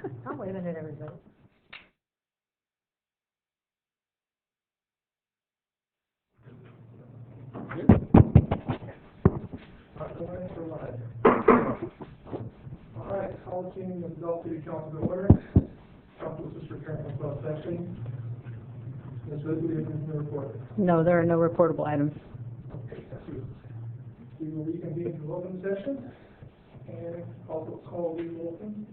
Oh, wait a minute, everybody. All right, call the meeting of the Galt City Council to order. Council is returning to closed session. Ms. Ridley, anything to report? No, there are no reportable items. Okay, thank you. We will reconvene to open session and also call the open.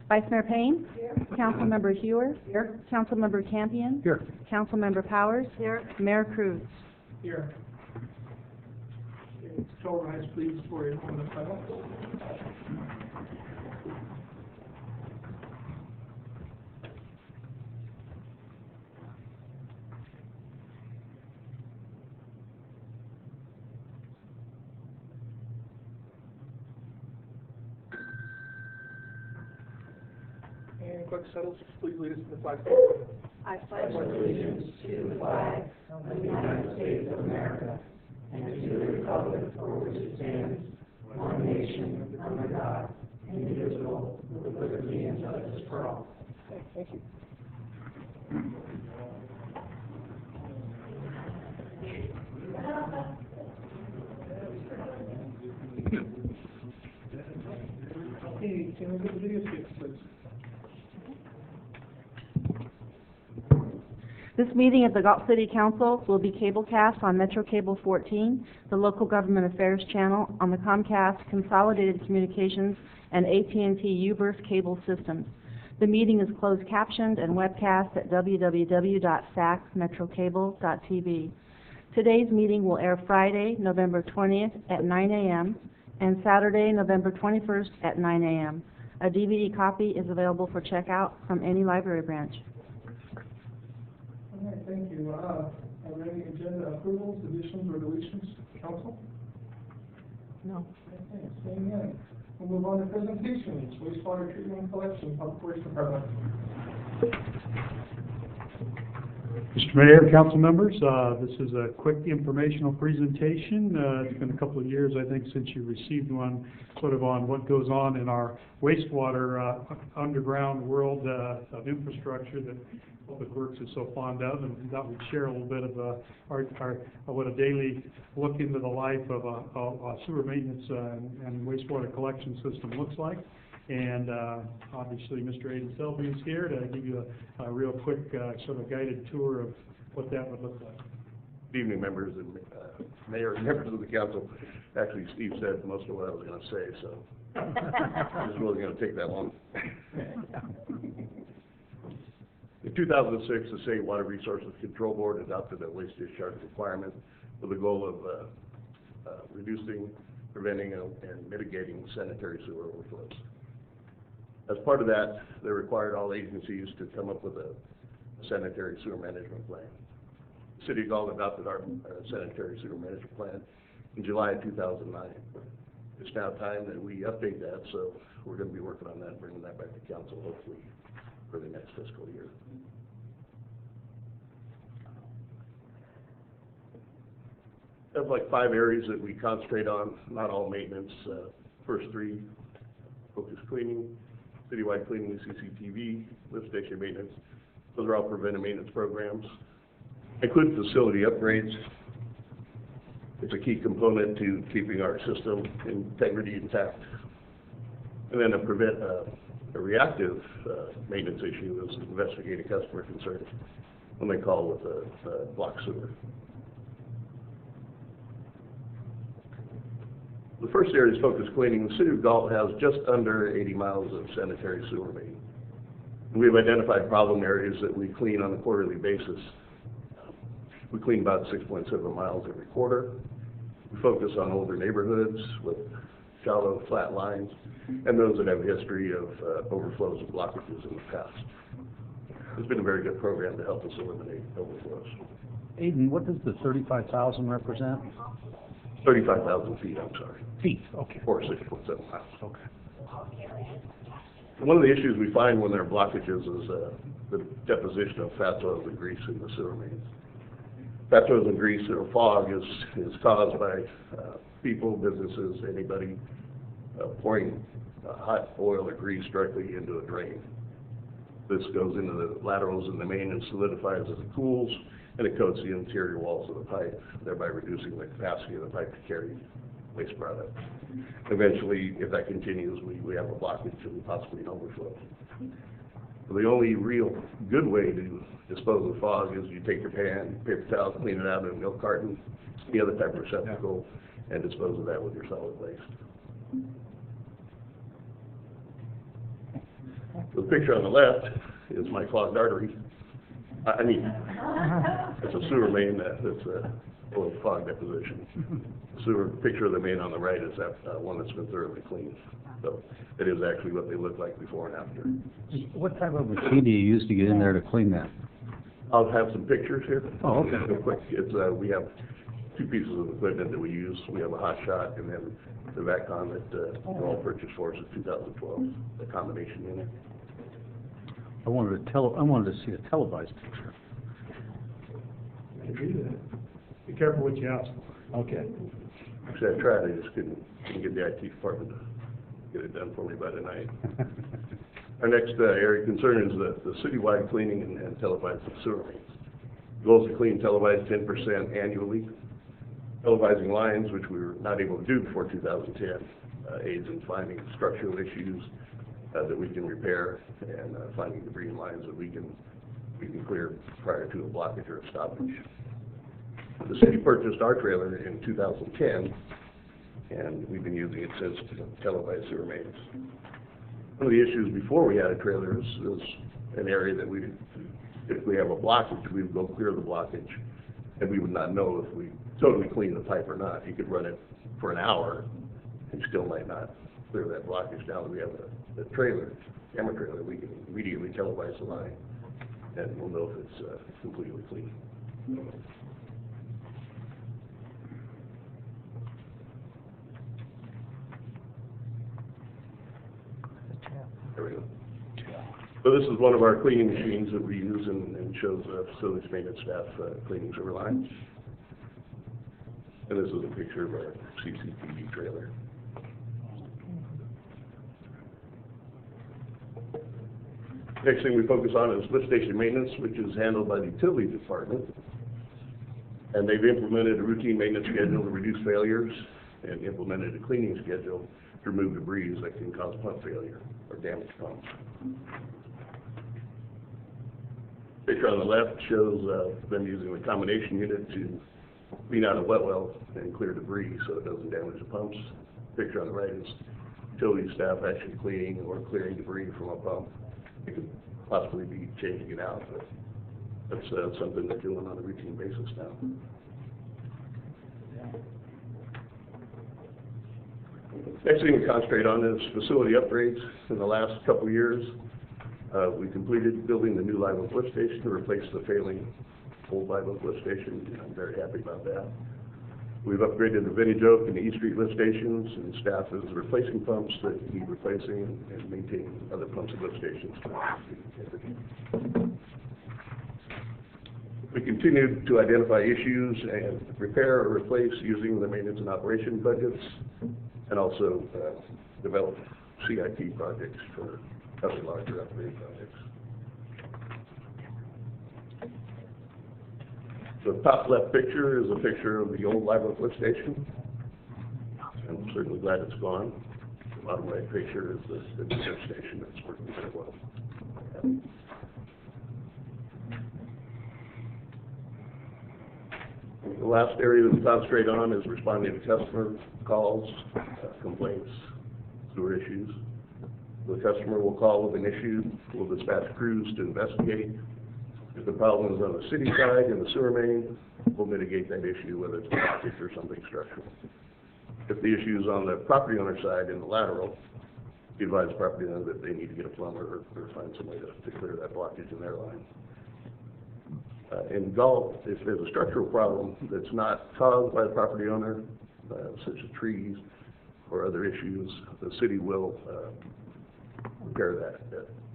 Vice Mayor Payne? Here. Councilmember Hewer? Here. Councilmember Campion? Here. Councilmember Powers? Here. Mayor Cruz? Here. Okay, Joe rise, please, for a moment of silence. And clerk Settles, please lead us in the flag. I pledge allegiance to the flag of the United States of America and to the republic for which it stands, one nation, under God, indivisible, with liberty and justice for all. Okay, thank you. Hey, can we get the video skits, please? This meeting of the Galt City Council will be cablecast on Metro Cable 14, the Local Government Affairs channel, on the Comcast Consolidated Communications and AT&T U-verse cable systems. The meeting is closed captioned and webcast at www.saxmetrocable.tv. Today's meeting will air Friday, November 20th at 9 a.m. and Saturday, November 21st at 9 a.m. A DVD copy is available for checkout from any library branch. All right, thank you. Are there any agenda approvals, additions, or deletions, council? No. Okay, seeing none. We'll move on to presentations, wastewater treatment and collection, Public Works Department. Mr. Mayor, council members, this is a quick informational presentation. It's been a couple of years, I think, since you received one, sort of on what goes on in our wastewater underground world of infrastructure that Public Works is so fond of, and thought we'd share a little bit of what a daily look into the life of a sewer maintenance and wastewater collection system looks like. And obviously, Mr. Aidan Selby is here to give you a real quick sort of guided tour of what that would look like. Good evening, members and mayor and members of the council. Actually, Steve said most of what I was going to say, so this wasn't going to take that long. In 2006, the State Water Resources Control Board adopted a waste discharge requirement with the goal of reducing, preventing, and mitigating sanitary sewer overflows. As part of that, they required all agencies to come up with a sanitary sewer management plan. The City of Galt adopted our sanitary sewer management plan in July of 2009. It's now time that we update that, so we're going to be working on that and bringing that back to council hopefully for the next fiscal year. We have like 5 areas that we concentrate on, not all maintenance. First 3, focus cleaning, citywide cleaning, CCTV, lift station maintenance. Those are all preventive maintenance programs. Include facility upgrades. It's a key component to keeping our system integrity intact. And then a reactive maintenance issue is investigating customer concerns when they call with a block sewer. The first area is focus cleaning. The City of Galt has just under 80 miles of sanitary sewer main. We've identified problem areas that we clean on a quarterly basis. We clean about 6.7 miles every quarter. We focus on older neighborhoods with shallow, flat lines, and those that have a history of overflows and blockages in the past. It's been a very good program to help us eliminate overflows. Aidan, what does the 35,000 represent? 35,000 feet, I'm sorry. Feet, okay. Or 6.7 miles. Okay. One of the issues we find when there are blockages is the deposition of fats, oils, and grease in the sewer mains. Fats, oils, and grease or fog is caused by people, businesses, anybody pouring hot oil or grease directly into a drain. This goes into the laterals in the main and solidifies as it cools, and it coats the interior walls of the pipe, thereby reducing the capacity of the pipe to carry waste product. Eventually, if that continues, we have a blockage and possibly an overflow. The only real good way to dispose of fog is you take your pan, paper towel, clean it out in a milk carton, any other type of receptacle, and dispose of that with your solid waste. The picture on the left is my clogged artery. I mean, it's a sewer main that's full of fog deposition. The sewer picture of the main on the right is that one that's been thoroughly cleaned. So it is actually what they look like before and after. What type of machine do you use to get in there to clean that? I'll have some pictures here. Oh, okay. Real quick, we have two pieces of equipment that we use. We have a hot shot and then the VACCON that Galt purchased for us in 2012, the combination unit. I wanted to see a televised picture. I can do that. Be careful what you ask for. Okay. Actually, I tried, I just couldn't get the IT department to get it done for me by tonight. Our next area of concern is the citywide cleaning and televised sewer mains. Goals to clean televised 10% annually. Televising lines, which we were not able to do before 2010, aids in finding structural issues that we can repair and finding debris in lines that we can clear prior to a blockage or a stoppage. The city purchased our trailer in 2010, and we've been using it since to televise sewer mains. One of the issues before we had a trailer is an area that if we have a blockage, we would go clear the blockage, and we would not know if we totally cleaned the pipe or not. You could run it for an hour and still might not clear that blockage. Now that we have the trailer, camera trailer, we can immediately televise the line, and we'll know if it's completely clean. There we go. So this is one of our cleaning machines that we use and shows facilities maintenance staff cleaning sewer lines. And this is a picture of our CCTV trailer. Next thing we focus on is lift station maintenance, which is handled by the utility department. And they've implemented a routine maintenance schedule to reduce failures and implemented a cleaning schedule to remove debris that can cause pump failure or damage pumps. Picture on the left shows them using the combination unit to clean out a wet well and clear debris so it doesn't damage the pumps. Picture on the right is utility staff actually cleaning or clearing debris from a pump. It could possibly be changing it out, but that's something they're doing on a routine basis now. Next thing we concentrate on is facility upgrades. In the last couple of years, we completed building the new live oak lift station to replace the failing old live oak lift station, and I'm very happy about that. We've upgraded the vintage oak and the East Street lift stations, and staff is replacing pumps that need replacing and maintaining other pumps and lift stations. We continue to identify issues and repair or replace using the maintenance and operation budgets, and also develop CIP projects for other larger upgrade projects. The top left picture is a picture of the old live oak lift station. I'm certainly glad it's gone. The bottom right picture is the new lift station that's working very well. The last area that we concentrate on is responding to customer calls, complaints, sewer issues. The customer will call with an issue, we'll dispatch crews to investigate. If the problem is on the city side in the sewer main, we'll mitigate that issue, whether it's a blockage or something structural. If the issue is on the property owner side in the lateral, we advise the property owner that they need to get a plumber or find some way to clear that blockage in their line. In Galt, if there's a structural problem that's not caused by the property owner, such as trees or other issues, the city will repair that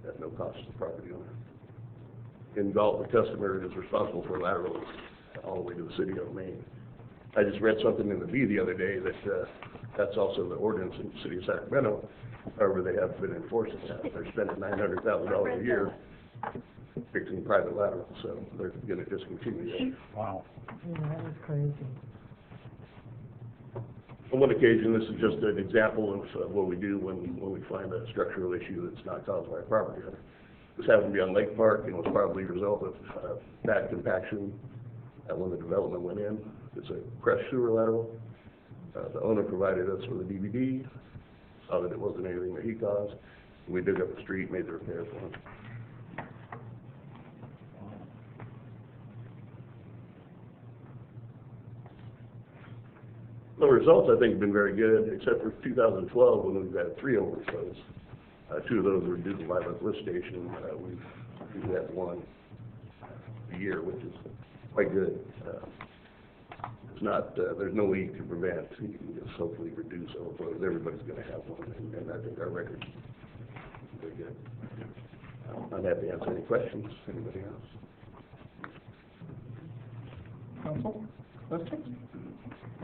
at no cost to the property owner. In Galt, the customer is responsible for laterals all the way to the city of Maine. I just read something in the Bee the other day that that's also the ordinance in the city of Sacramento. However, they haven't been enforcing that. They're spending $900,000 a year fixing private laterals, so they're gonna discontinue that. Wow. Yeah, that was crazy. On one occasion, this is just an example of what we do when we find a structural issue that's not caused by a property owner. This happened to be on Lake Park, and was probably a result of bad compaction when the development went in. It's a crushed sewer lateral. The owner provided us with a DVD, saw that it wasn't anything that he caused. We dug up the street, made the repair for him. The results, I think, have been very good, except for 2012, when we've had 3 overflows. 2 of those were due to live lift station. We've had 1 a year, which is quite good. It's not, there's no way you can prevent. You can just hopefully reduce overflows. Everybody's going to have one, and I think our record's very good. I'm happy to answer any questions. Anybody else? Council, questions?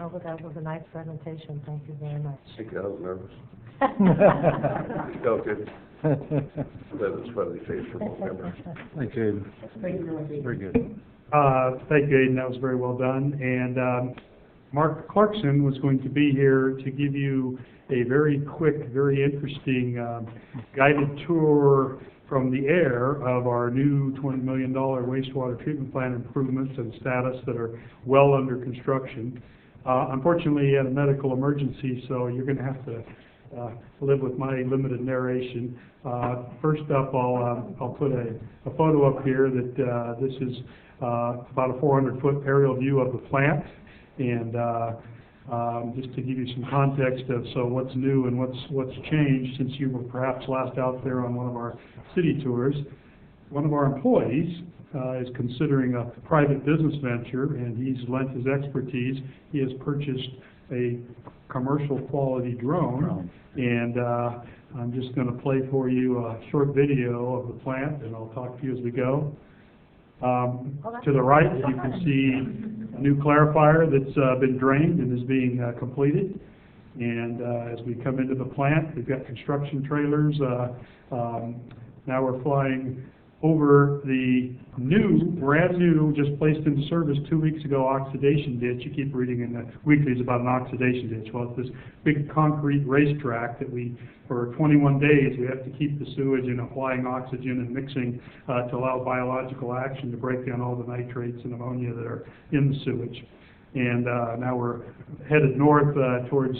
Oh, but that was a nice presentation. Thank you very much. I think I was nervous. Oh, good. That was funny face for both members. Thank you. Thank you very much. Very good. Thank you, Aiden, that was very well done. And Mark Clarkson was going to be here to give you a very quick, very interesting guided tour from the air of our new $20 million wastewater treatment plant improvements and status that are well under construction. Unfortunately, he had a medical emergency, so you're going to have to live with my limited narration. First up, I'll put a photo up here that this is about a 400-foot aerial view of the plant, and just to give you some context of what's new and what's changed since you were perhaps last out there on one of our city tours. One of our employees is considering a private business venture, and he's lent his expertise. He has purchased a commercial quality drone, and I'm just going to play for you a short video of the plant, and I'll talk to you as we go. To the right, you can see a new clarifier that's been drained and is being completed. And as we come into the plant, we've got construction trailers. Now we're flying over the brand new, just placed into service 2 weeks ago, oxidation ditch. You keep reading in the weeklies about an oxidation ditch. Well, it's this big concrete racetrack that for 21 days, we have to keep the sewage in applying oxygen and mixing to allow biological action to break down all the nitrates and ammonia that are in the sewage. And now we're headed north towards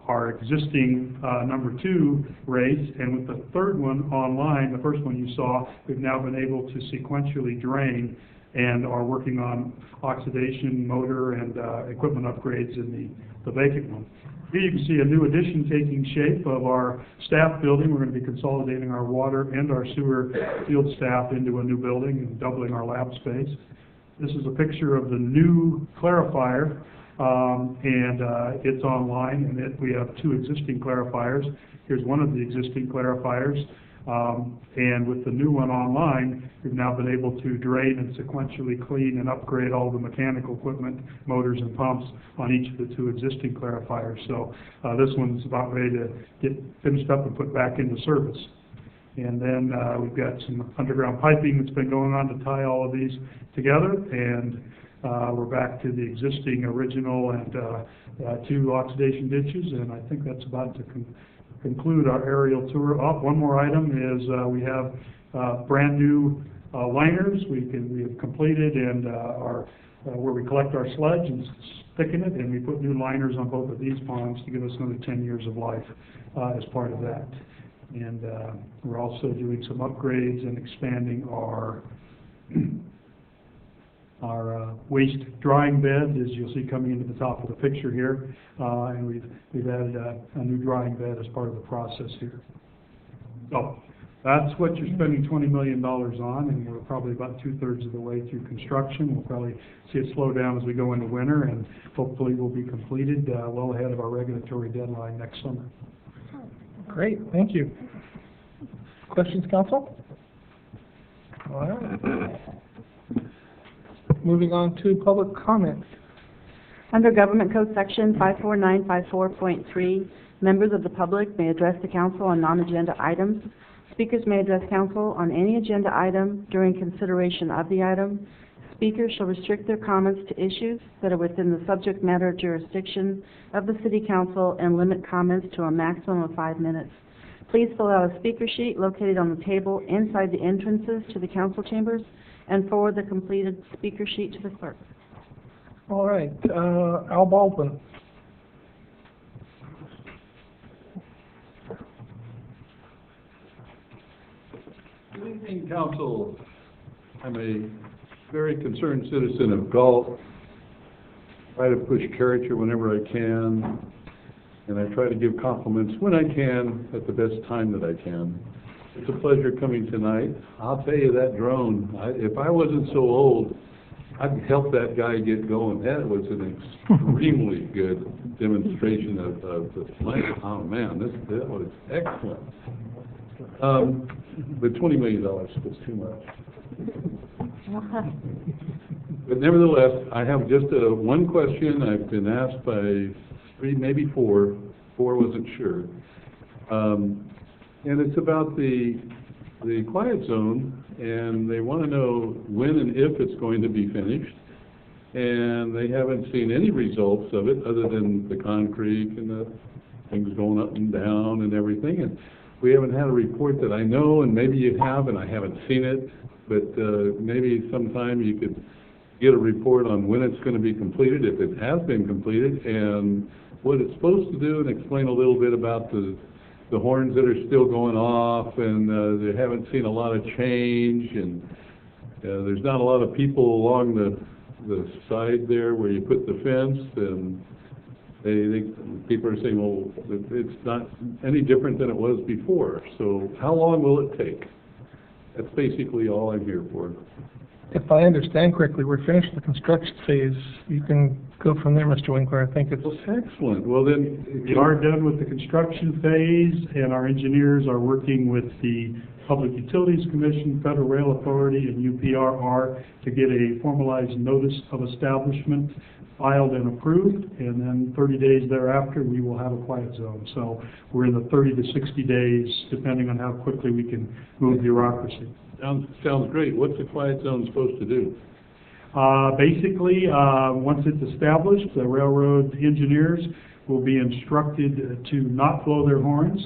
our existing number 2 race, and with the third one online, the first one you saw, we've now been able to sequentially drain and are working on oxidation, motor, and equipment upgrades in the vacant one. Here you can see a new addition taking shape of our staff building. We're going to be consolidating our water and our sewer field staff into a new building and doubling our lab space. This is a picture of the new clarifier. It's online, and we have 2 existing clarifiers. Here's one of the existing clarifiers, and with the new one online, we've now been able to drain and sequentially clean and upgrade all the mechanical equipment, motors and pumps on each of the 2 existing clarifiers. So this one's about ready to get finished up and put back into service. And then we've got some underground piping that's been going on to tie all of these together, and we're back to the existing original and 2 oxidation ditches, and I think that's about to conclude our aerial tour. One more item is we have brand new liners we have completed, and where we collect our sludge and thicken it, and we put new liners on both of these ponds to give us another 10 years of life as part of that. And we're also doing some upgrades and expanding our waste drying bed, as you'll see coming into the top of the picture here, and we've added a new drying bed as part of the process here. So that's what you're spending $20 million on, and we're probably about 2/3 of the way through construction. We'll probably see it slow down as we go into winter, and hopefully we'll be completed well ahead of our regulatory deadline next summer. Great, thank you. Questions, council? All right. Moving on to public comment. Under Government Code Section 54954.3, members of the public may address the council on non-agenda items. Speakers may address council on any agenda item during consideration of the item. Speakers shall restrict their comments to issues that are within the subject matter jurisdiction of the City Council and limit comments to a maximum of 5 minutes. Please fill out a speaker sheet located on the table inside the entrances to the council chambers and forward the completed speaker sheet to the clerk. All right, Al Baldwin. Good evening, council. I'm a very concerned citizen of Galt. Try to push character whenever I can, and I try to give compliments when I can at the best time that I can. It's a pleasure coming tonight. I'll tell you, that drone, if I wasn't so old, I'd help that guy get going. That was an extremely good demonstration of the plane. Oh man, that was excellent. But $20 million was too much. But nevertheless, I have just one question. I've been asked by 3, maybe 4. 4 wasn't sure. And it's about the quiet zone, and they want to know when and if it's going to be finished. And they haven't seen any results of it other than the concrete and the things going up and down and everything. And we haven't had a report that I know, and maybe you have, and I haven't seen it. But maybe sometime you could get a report on when it's going to be completed, if it has been completed, and what it's supposed to do, and explain a little bit about the horns that are still going off, and they haven't seen a lot of change, and there's not a lot of people along the side there where you put the fence, and people are saying, well, it's not any different than it was before. So how long will it take? That's basically all I'm here for. If I understand correctly, we're finished the construction phase. You can go from there, Mr. Winkler. I think it's... Excellent. Well, then... We are done with the construction phase, and our engineers are working with the Public Utilities Commission, Federal Rail Authority, and UPRR to get a formalized notice of establishment filed and approved, and then 30 days thereafter, we will have a quiet zone. So we're in the 30 to 60 days, depending on how quickly we can move bureaucracy. Sounds great. What's the quiet zone supposed to do? Basically, once it's established, the railroad engineers will be instructed to not blow their horns,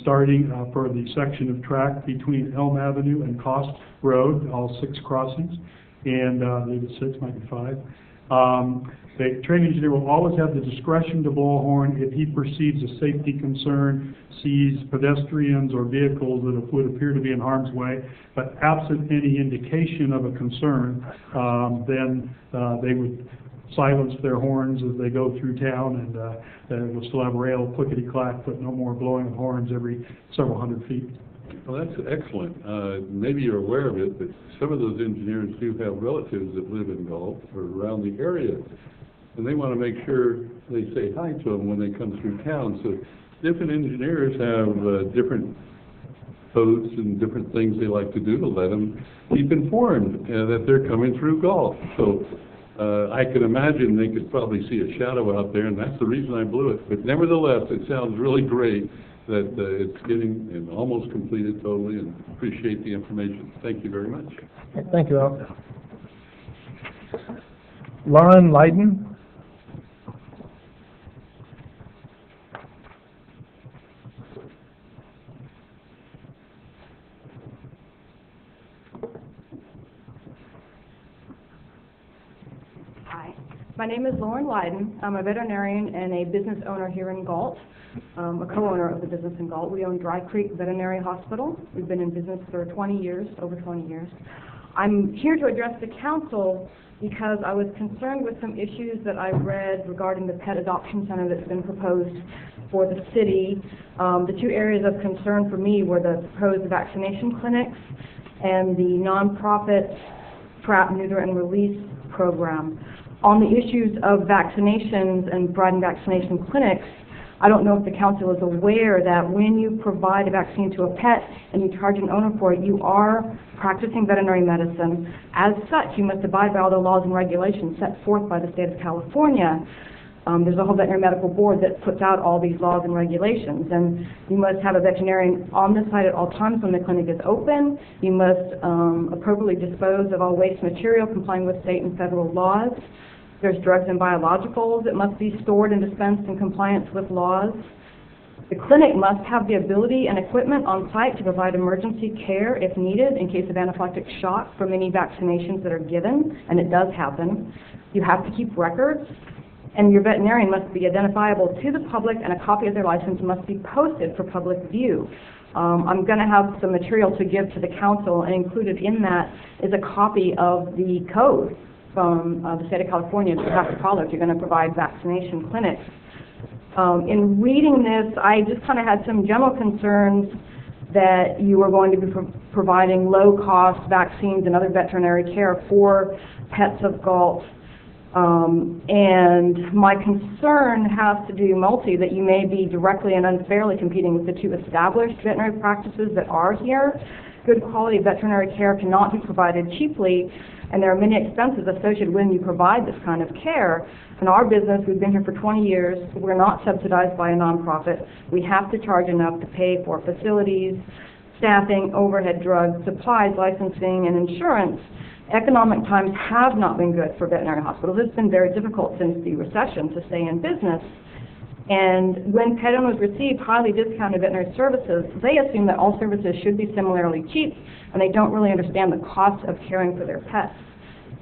starting for the section of track between Elm Avenue and Cost Road, all 6 crossings, and I believe it's 6, might be 5. The train engineer will always have the discretion to blow a horn if he perceives a safety concern, sees pedestrians or vehicles that would appear to be in harm's way, but absent any indication of a concern, then they would silence their horns as they go through town, and we'll still have rail clickety-clack, but no more blowing of horns every several hundred feet. Well, that's excellent. Maybe you're aware of it, but some of those engineers do have relatives that live in Galt or around the area, and they want to make sure they say hi to them when they come through town. So different engineers have different codes and different things they like to do to let them keep informed that they're coming through Galt. So I can imagine they could probably see a shadow out there, and that's the reason I blew it. But nevertheless, it sounds really great that it's getting and almost completed totally, and appreciate the information. Thank you very much. Thank you, Al. Lauren Leiden. Hi, my name is Lauren Leiden. I'm a veterinarian and a business owner here in Galt, a co-owner of the business in Galt. We own Dry Creek Veterinary Hospital. We've been in business for 20 years, over 20 years. I'm here to address the council because I was concerned with some issues that I read regarding the pet adoption center that's been proposed for the city. The 2 areas of concern for me were the proposed vaccination clinics and the nonprofit trap, neuter, and release program. On the issues of vaccinations and providing vaccination clinics, I don't know if the council is aware that when you provide a vaccine to a pet and you charge an owner for it, you are practicing veterinary medicine. As such, you must abide by all the laws and regulations set forth by the state of California. There's a whole veterinary medical board that puts out all these laws and regulations, and you must have a veterinarian on the site at all times when the clinic is open. You must appropriately dispose of all waste material complying with state and federal laws. There's drugs and biologicals that must be stored and dispensed in compliance with laws. The clinic must have the ability and equipment on site to provide emergency care if needed in case of anaphylactic shock from any vaccinations that are given, and it does happen. You have to keep records, and your veterinarian must be identifiable to the public, and a copy of their license must be posted for public view. I'm going to have some material to give to the council, and included in that is a copy of the code from the state of California that you have to follow if you're going to provide vaccination clinics. In reading this, I just kind of had some general concerns that you are going to be providing low-cost vaccines and other veterinary care for pets of Galt. And my concern has to do mostly that you may be directly and unfairly competing with the two established veterinary practices that are here. Good quality veterinary care cannot be provided cheaply, and there are many expenses associated when you provide this kind of care. In our business, we've been here for 20 years. We're not subsidized by a nonprofit. We have to charge enough to pay for facilities, staffing, overhead, drugs, supplies, licensing, and insurance. Economic times have not been good for veterinary hospitals. It's been very difficult since the recession to stay in business. And when pet owners receive highly discounted veterinary services, they assume that all services should be similarly cheap, and they don't really understand the cost of caring for their pets.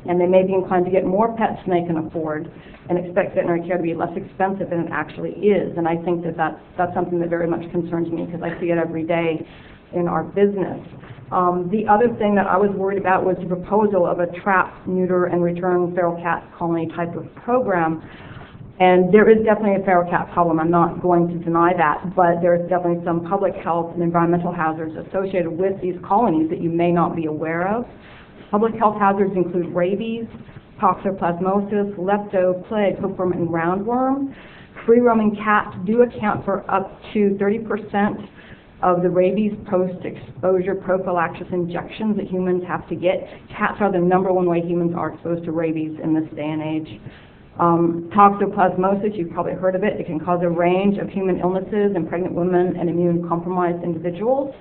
And they may be inclined to get more pets than they can afford and expect veterinary care to be less expensive than it actually is. And I think that that's something that very much concerns me because I see it every day in our business. The other thing that I was worried about was the proposal of a trap, neuter, and return feral cat colony type of program. And there is definitely a feral cat problem. I'm not going to deny that, but there is definitely some public health and environmental hazards associated with these colonies that you may not be aware of. Public health hazards include rabies, toxoplasmosis, lepto, plague, hookworm, and roundworm. Free-roaming cats do account for up to 30% of the rabies post-exposure prophylaxis injections that humans have to get. Cats are the #1 way humans are exposed to rabies in this day and age. Toxoplasmosis, you've probably heard of it. It can cause a range of human illnesses in pregnant women and immune-compromised individuals.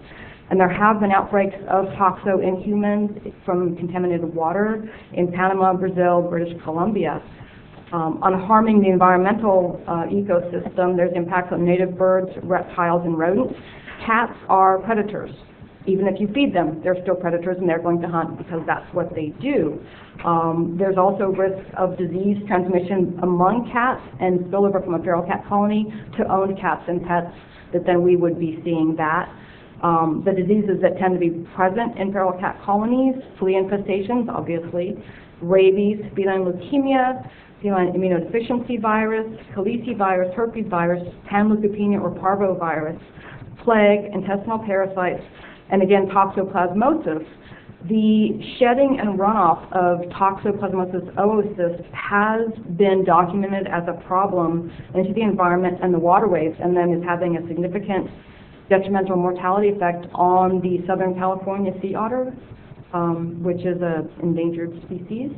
And there have been outbreaks of toxo in humans from contaminated water in Panama, Brazil, British Columbia. On harming the environmental ecosystem, there's impacts on native birds, reptiles, and rodents. Cats are predators. Even if you feed them, they're still predators, and they're going to hunt because that's what they do. There's also risk of disease transmission among cats and spillover from a feral cat colony to owned cats and pets, that then we would be seeing that. The diseases that tend to be present in feral cat colonies, flea infestations, obviously, rabies, feline leukemia, feline immunodeficiency virus, calicivirus, herpes virus, panleukopenia or parvovirus, plague, intestinal parasites, and again, toxoplasmosis. The shedding and runoff of toxoplasmosis oocysts has been documented as a problem into the environment and the waterways, and then is having a significant detrimental mortality effect on the Southern California sea otter, which is an endangered species.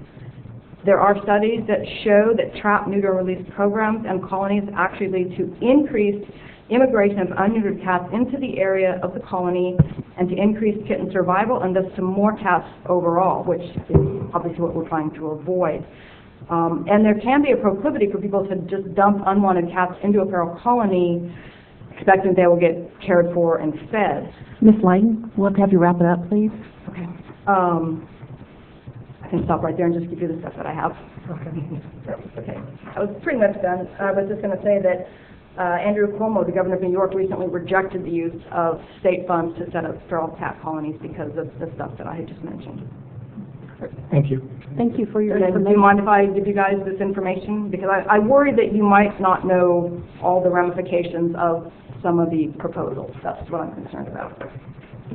There are studies that show that trap, neuter, and release programs and colonies actually lead to increased immigration of unneutered cats into the area of the colony and to increased kitten survival and thus to more cats overall, which is obviously what we're trying to avoid. And there can be a proclivity for people to just dump unwanted cats into a feral colony expecting they will get cared for and fed. Ms. Lighton, we'll have you wrap it up, please. Okay. I can stop right there and just give you the stuff that I have. Okay. I was pretty much done. I was just going to say that Andrew Cuomo, the governor of New York, recently rejected the use of state funds to set up feral cat colonies because of the stuff that I had just mentioned. Thank you. Thank you for your Do information. you mind if I give you guys this information? Because I worry that you might not know all the ramifications of some of the proposals. That's what I'm concerned about.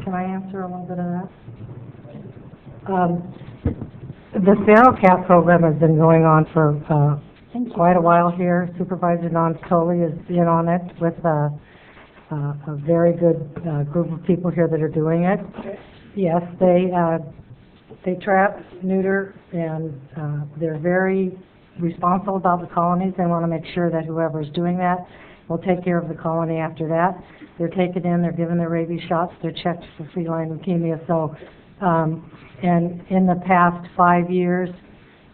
Can I answer a little bit of that? The feral cat program has been going on for quite a while here. Supervisor Don Scully is in on it with a very good group of people here that are doing it. Yes, they trap, neuter, and they're very responsible about the colonies. They want to make sure that whoever's doing that will take care of the colony after that. They're taken in, they're given their rabies shots, they're checked for feline leukemia. So, and in the past 5 years,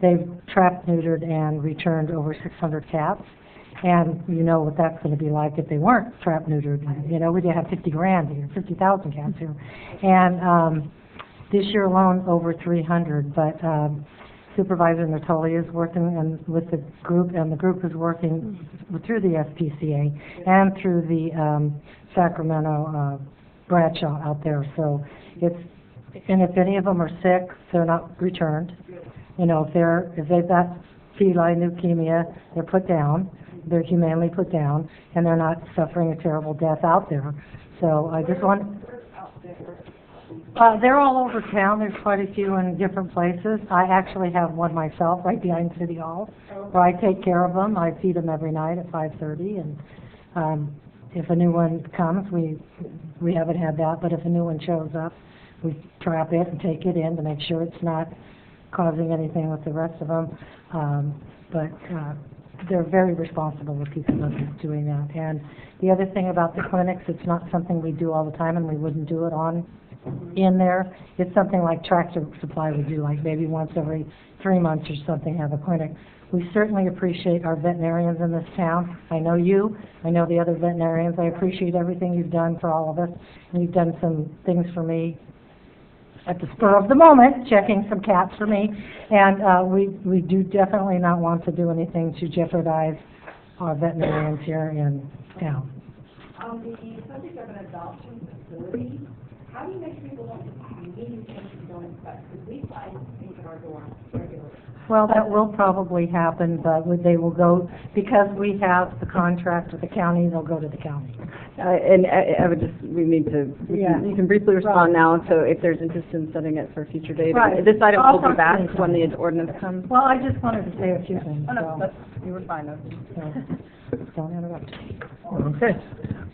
they've trapped, neutered, and returned over 600 cats. And you know what that's going to be like if they weren't trapped, neutered. You know, we'd have 50 grand here, 50,000 cats here. And this year alone, over 300. But Supervisor Natoli is working and with the group, and the group is working through the SPCA and through the Sacramento branch out there. So it's, and if any of them are sick, they're not returned. You know, if they've got feline leukemia, they're put down. They're humanely put down, and they're not suffering a terrible death out there. So I just want. They're all over town. There's quite a few in different places. I actually have one myself right behind City Hall, where I take care of them. I feed them every night at 5:30, and if a new one comes, we haven't had that, but if a new one shows up, we trap it and take it in to make sure it's not causing anything with the rest of them. They're very responsible with people doing that. And the other thing about the clinics, it's not something we do all the time, and we wouldn't do it in there. It's something like Tractor Supply would do, like maybe once every 3 months or something, have a clinic. We certainly appreciate our veterinarians in this town. I know you, I know the other veterinarians. I appreciate everything you've done for all of us. And you've done some things for me at the spur of the moment, checking some cats for me. And we do definitely not want to do anything to jeopardize our veterinarians here in town. On the subject of an adoption facility, how do you make people want to meet and go inspect? Because we find things at our door regularly. Well, that will probably happen, but they will go, because we have the contract with the county, they'll go to the county. And I would just, we need to, Yeah. you can briefly respond now, so if there's interest in setting it for a future date. Right. This item will be back Also- when the ordinance comes. Well, I just wanted to say a few things, Oh, no, so, you were fine, though. so don't interrupt. Okay,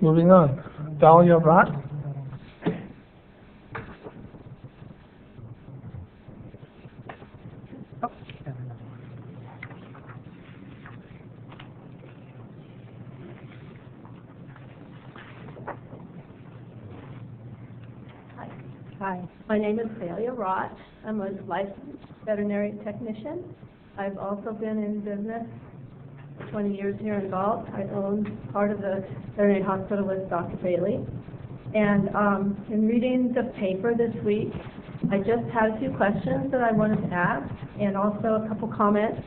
moving on. Dahlia Rott. Hi, my name is Thalia Rott. I'm a licensed veterinary technician. I've also been in business for 20 years here in Galt. I own part of the veterinary hospital with Dr. Bailey. And in reading the paper this week, I just had a few questions that I wanted to ask, and also a couple comments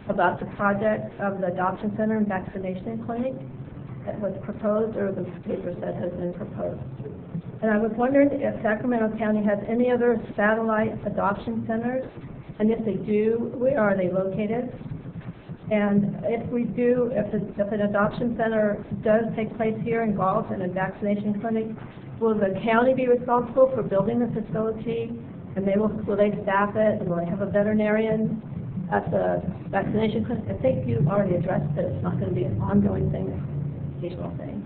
about the project of the adoption center and vaccination clinic that was proposed, or the paper said has been proposed. And I was wondering if Sacramento County has any other satellite adoption centers, and if they do, where are they located? And if we do, if an adoption center does take place here in Galt and a vaccination clinic, will the county be responsible for building the facility? And will they staff it? And will they have a veterinarian at the vaccination clinic? I think you already addressed that it's not going to be an ongoing thing, it's a seasonal thing.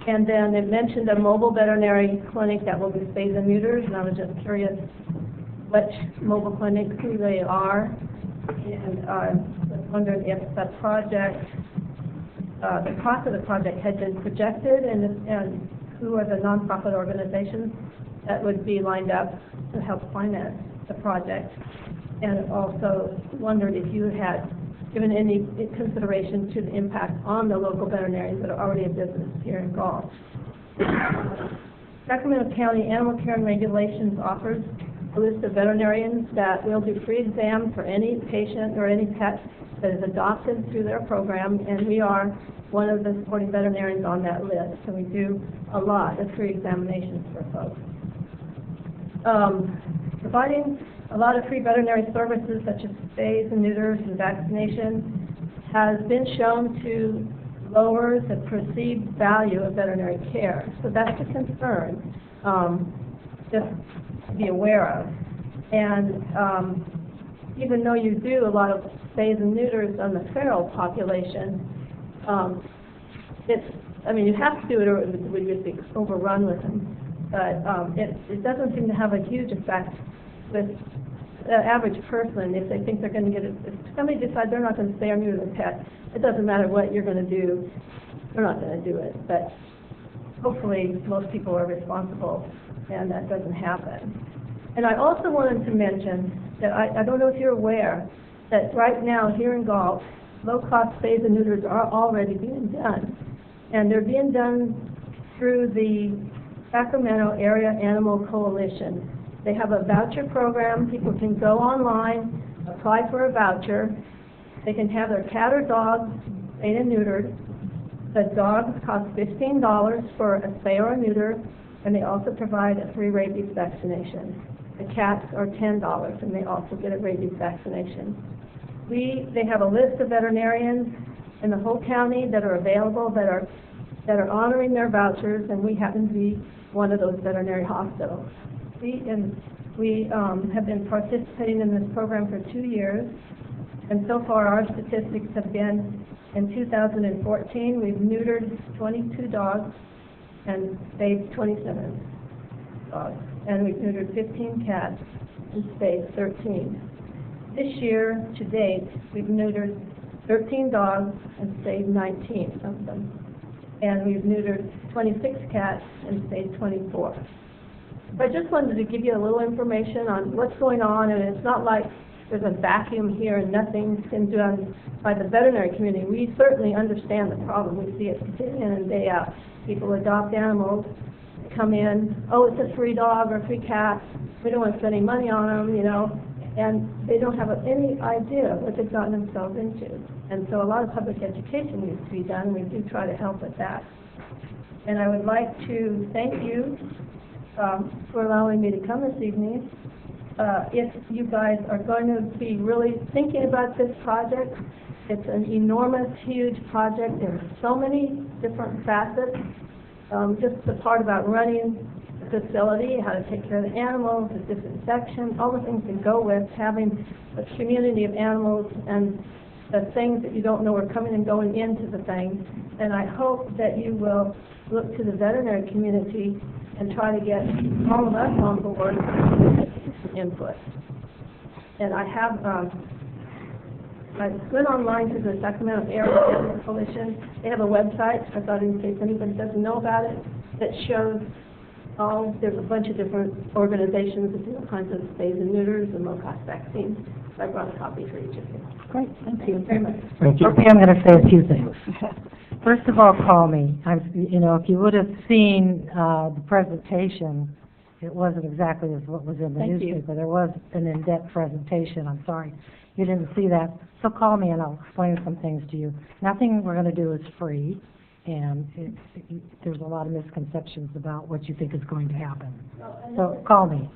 And then they mentioned a mobile veterinary clinic that will be spays and neuters, and I was just curious which mobile clinics, who they are, and I was wondering if the project, the cost of the project had been projected, and who are the nonprofit organizations that would be lined up to help finance the project. And also wondered if you had given any consideration to the impact on the local veterinarians that are already in business here in Galt. Sacramento County Animal Care and Regulations offers a list of veterinarians that will do free exams for any patient or any pet that is adopted through their program, and we are one of the supporting veterinarians on that list, so we do a lot of free examinations for folks. Providing a lot of free veterinary services such as spays and neuters and vaccination has been shown to lower the perceived value of veterinary care. So that's a concern, just to be aware of. And even though you do a lot of spays and neuters on the feral population, you have to do it or it would be overrun with them. But it doesn't seem to have a huge effect with the average person, if they think they're going to get it, if somebody decides they're not going to stay or neuter their pet, it doesn't matter what you're going to do, they're not going to do it. But hopefully, most people are responsible, and that doesn't happen. And I also wanted to mention that I don't know if you're aware that right now here in Galt, low-cost spays and neuters are already being done. And they're being done through the Sacramento Area Animal Coalition. They have a voucher program. People can go online, apply for a voucher. They can have their cat or dog spayed and neutered. The dogs cost $15 for a spay or a neuter, and they also provide a free rabies vaccination. The cats are $10, and they also get a rabies vaccination. They have a list of veterinarians in the whole county that are available, that are honoring their vouchers, and we happen to be one of those veterinary hospitals. We have been participating in this program for 2 years, and so far our statistics have been, in 2014, we've neutered 22 dogs and spayed 27 dogs, and we've neutered 15 cats and spayed 13. This year, to date, we've neutered 13 dogs and spayed 19 of them, and we've neutered 26 cats and spayed 24. But I just wanted to give you a little information on what's going on, and it's not like there's a vacuum here and nothing's been done by the veterinary community. We certainly understand the problem. We see it day in and day out. People adopt animals, come in, oh, it's a free dog or a free cat. We don't want to spend any money on them, you know, and they don't have any idea what they've gotten themselves into. And so a lot of public education needs to be done. We do try to help with that. And I would like to thank you for allowing me to come this evening. If you guys are going to be really thinking about this project, it's an enormous, huge project. There are so many different facets. Just the part about running the facility, how to take care of the animals, the disinfection, all the things that go with having a community of animals and the things that you don't know are coming and going into the thing. And I hope that you will look to the veterinary community and try to get all of us on board with input. And I have, I went online to the Sacramento Area Animal Coalition. They have a website, I thought in case anybody doesn't know about it, that shows there's a bunch of different organizations that do all kinds of spays and neuters and low-cost vaccines. So I brought a copy for each of you. Great, thank you. Very much. Thank you. Okay, I'm going to say a few things. First of all, call me. You know, if you would have seen the presentation, it wasn't exactly as what was in the newspaper. There was an in-depth presentation. I'm sorry you didn't see that. So call me and I'll explain some things to you. Nothing we're going to do is free, and there's a lot of misconceptions about what you think is going to happen. So call me.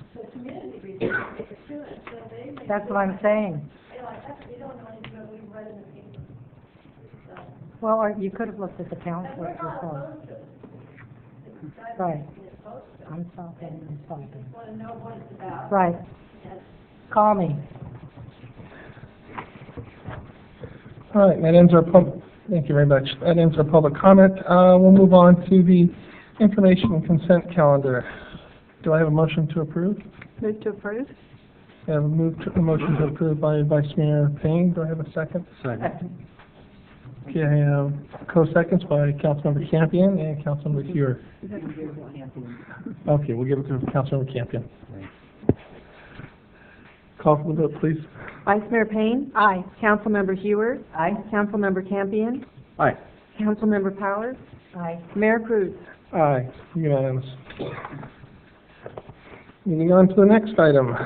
That's what I'm saying. Well, or you could have looked at the council yourself. Right. I'm stopping. Right. Call me. All right, that ends our thank you very much. That ends our public comment. We'll move on to the information and consent calendar. Do I have a motion to approve? Move to approve? I have a motion to approve by Vice Mayor Payne. Do I have a second? Second. Okay, I have co-seconds by Councilmember Campion and Councilmember Hewer. Okay, we'll give it to Councilmember Campion. Call for the vote, please. Vice Mayor Payne? Aye. Councilmember Hewer? Aye. Councilmember Campion? Aye. Councilmember Powers? Aye. Mayor Cruz? Aye, unanimous. Moving on to the next item.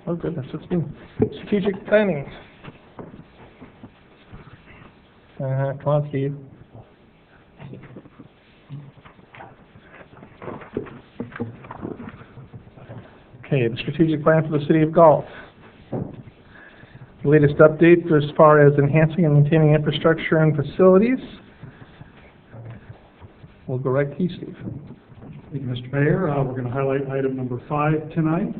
Oh goodness, it's been strategic planning. Come on, Steve. Okay, the strategic plan for the city of Galt. The latest update as far as enhancing and maintaining infrastructure and facilities. We'll go right to you, Steve. Thank you, Mr. Mayor. We're going to highlight item number 5 tonight,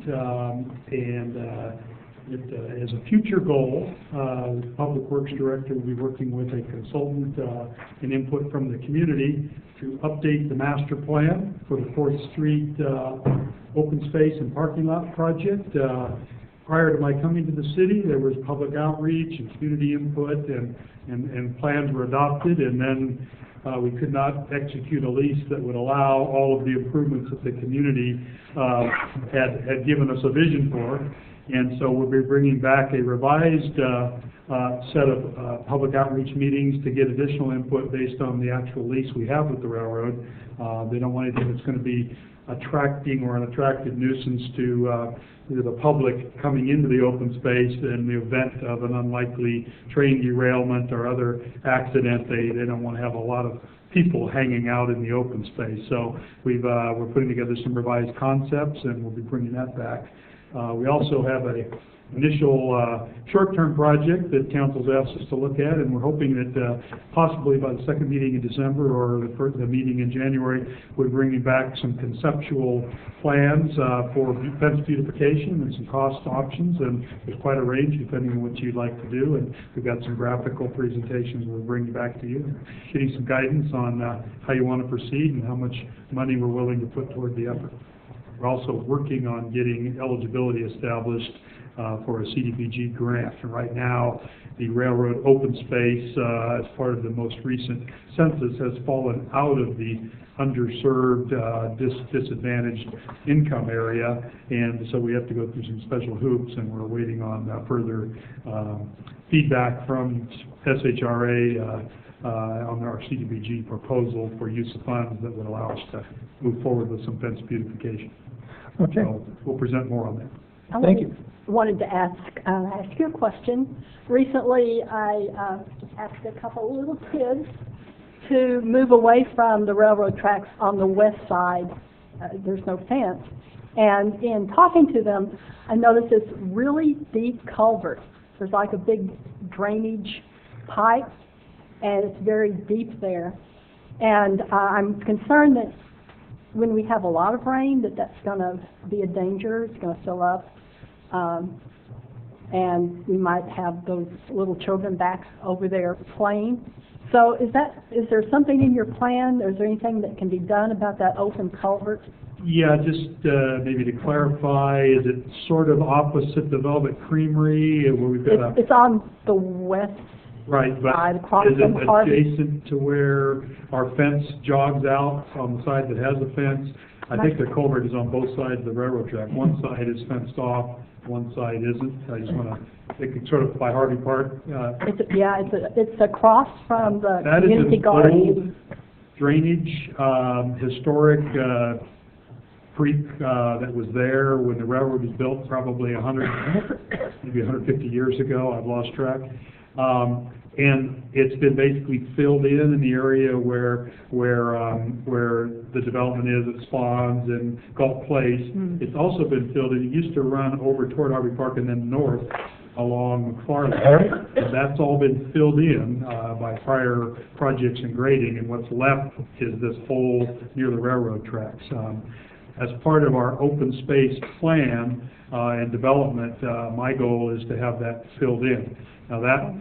as a future goal, the Public Works Director will be working with a consultant and input from the community to update the master plan for the 4th Street open space and parking lot project. Prior to my coming to the city, there was public outreach and community input, and plans were adopted, and then we could not execute a lease that would allow all of the improvements that the community had given us a vision for. And so we'll be bringing back a revised set of public outreach meetings to get additional input based on the actual lease we have with the railroad. They don't want anything that's going to be attracting or an attractive nuisance to the public coming into the open space in the event of an unlikely train derailment or other accident. They don't want to have a lot of people hanging out in the open space. So we're putting together some revised concepts, and we'll be bringing that back. We also have a initial short-term project that council's asked us to look at, and we're hoping that possibly by the second meeting in December or the meeting in January, we're bringing back some conceptual plans for fence beautification and some cost options, and there's quite a range depending on what you'd like to do, and we've got some graphical presentations we'll bring back to you, getting some guidance on how you want to proceed and how much money we're willing to put toward the effort. We're also working on getting eligibility established for a CDBG grant. And right now, the railroad open space, as part of the most recent census, has fallen out of the underserved, disadvantaged income area, and so we have to go through some special hoops, and we're waiting on further feedback from SHRA on our CDBG proposal for use of funds that would allow us to move forward with some fence beautification. Okay. So we'll present more on that. Thank you. Wanted to ask you a question. Recently, I asked a couple of little kids to move away from the railroad tracks on the west side. There's no fence. And in talking to them, I noticed this really deep culvert. There's like a big drainage pipe, and it's very deep there. And I'm concerned that when we have a lot of rain, that's going to be a danger. It's going to fill up. And we might have those little children back over there playing. So is there something in your plan? Is there anything that can be done about that open culvert? Yeah, just maybe to clarify, is it sort of opposite the Velvet Creamery where we've got It's on the west right, but side, across is from it Harvey. adjacent to where our fence jogs out on the side that has a fence? I think the culvert is on both sides of the railroad track. One side is fenced off, one side isn't. I just want to think it's sort of by Harvey Park. It's across from the That is community an garden. old drainage, historic creek that was there when the railroad was built, probably 100, maybe 150 years ago. I've lost track. And it's been basically filled in the area where the development is at Spawns and Galt Place. It's also been filled in. It used to run over toward Harvey Park and then north along McFarland. And that's all been filled in by prior projects and grading, and what's left is this hole near the railroad tracks. As part of our open space plan and development, my goal is to have that filled in. Now that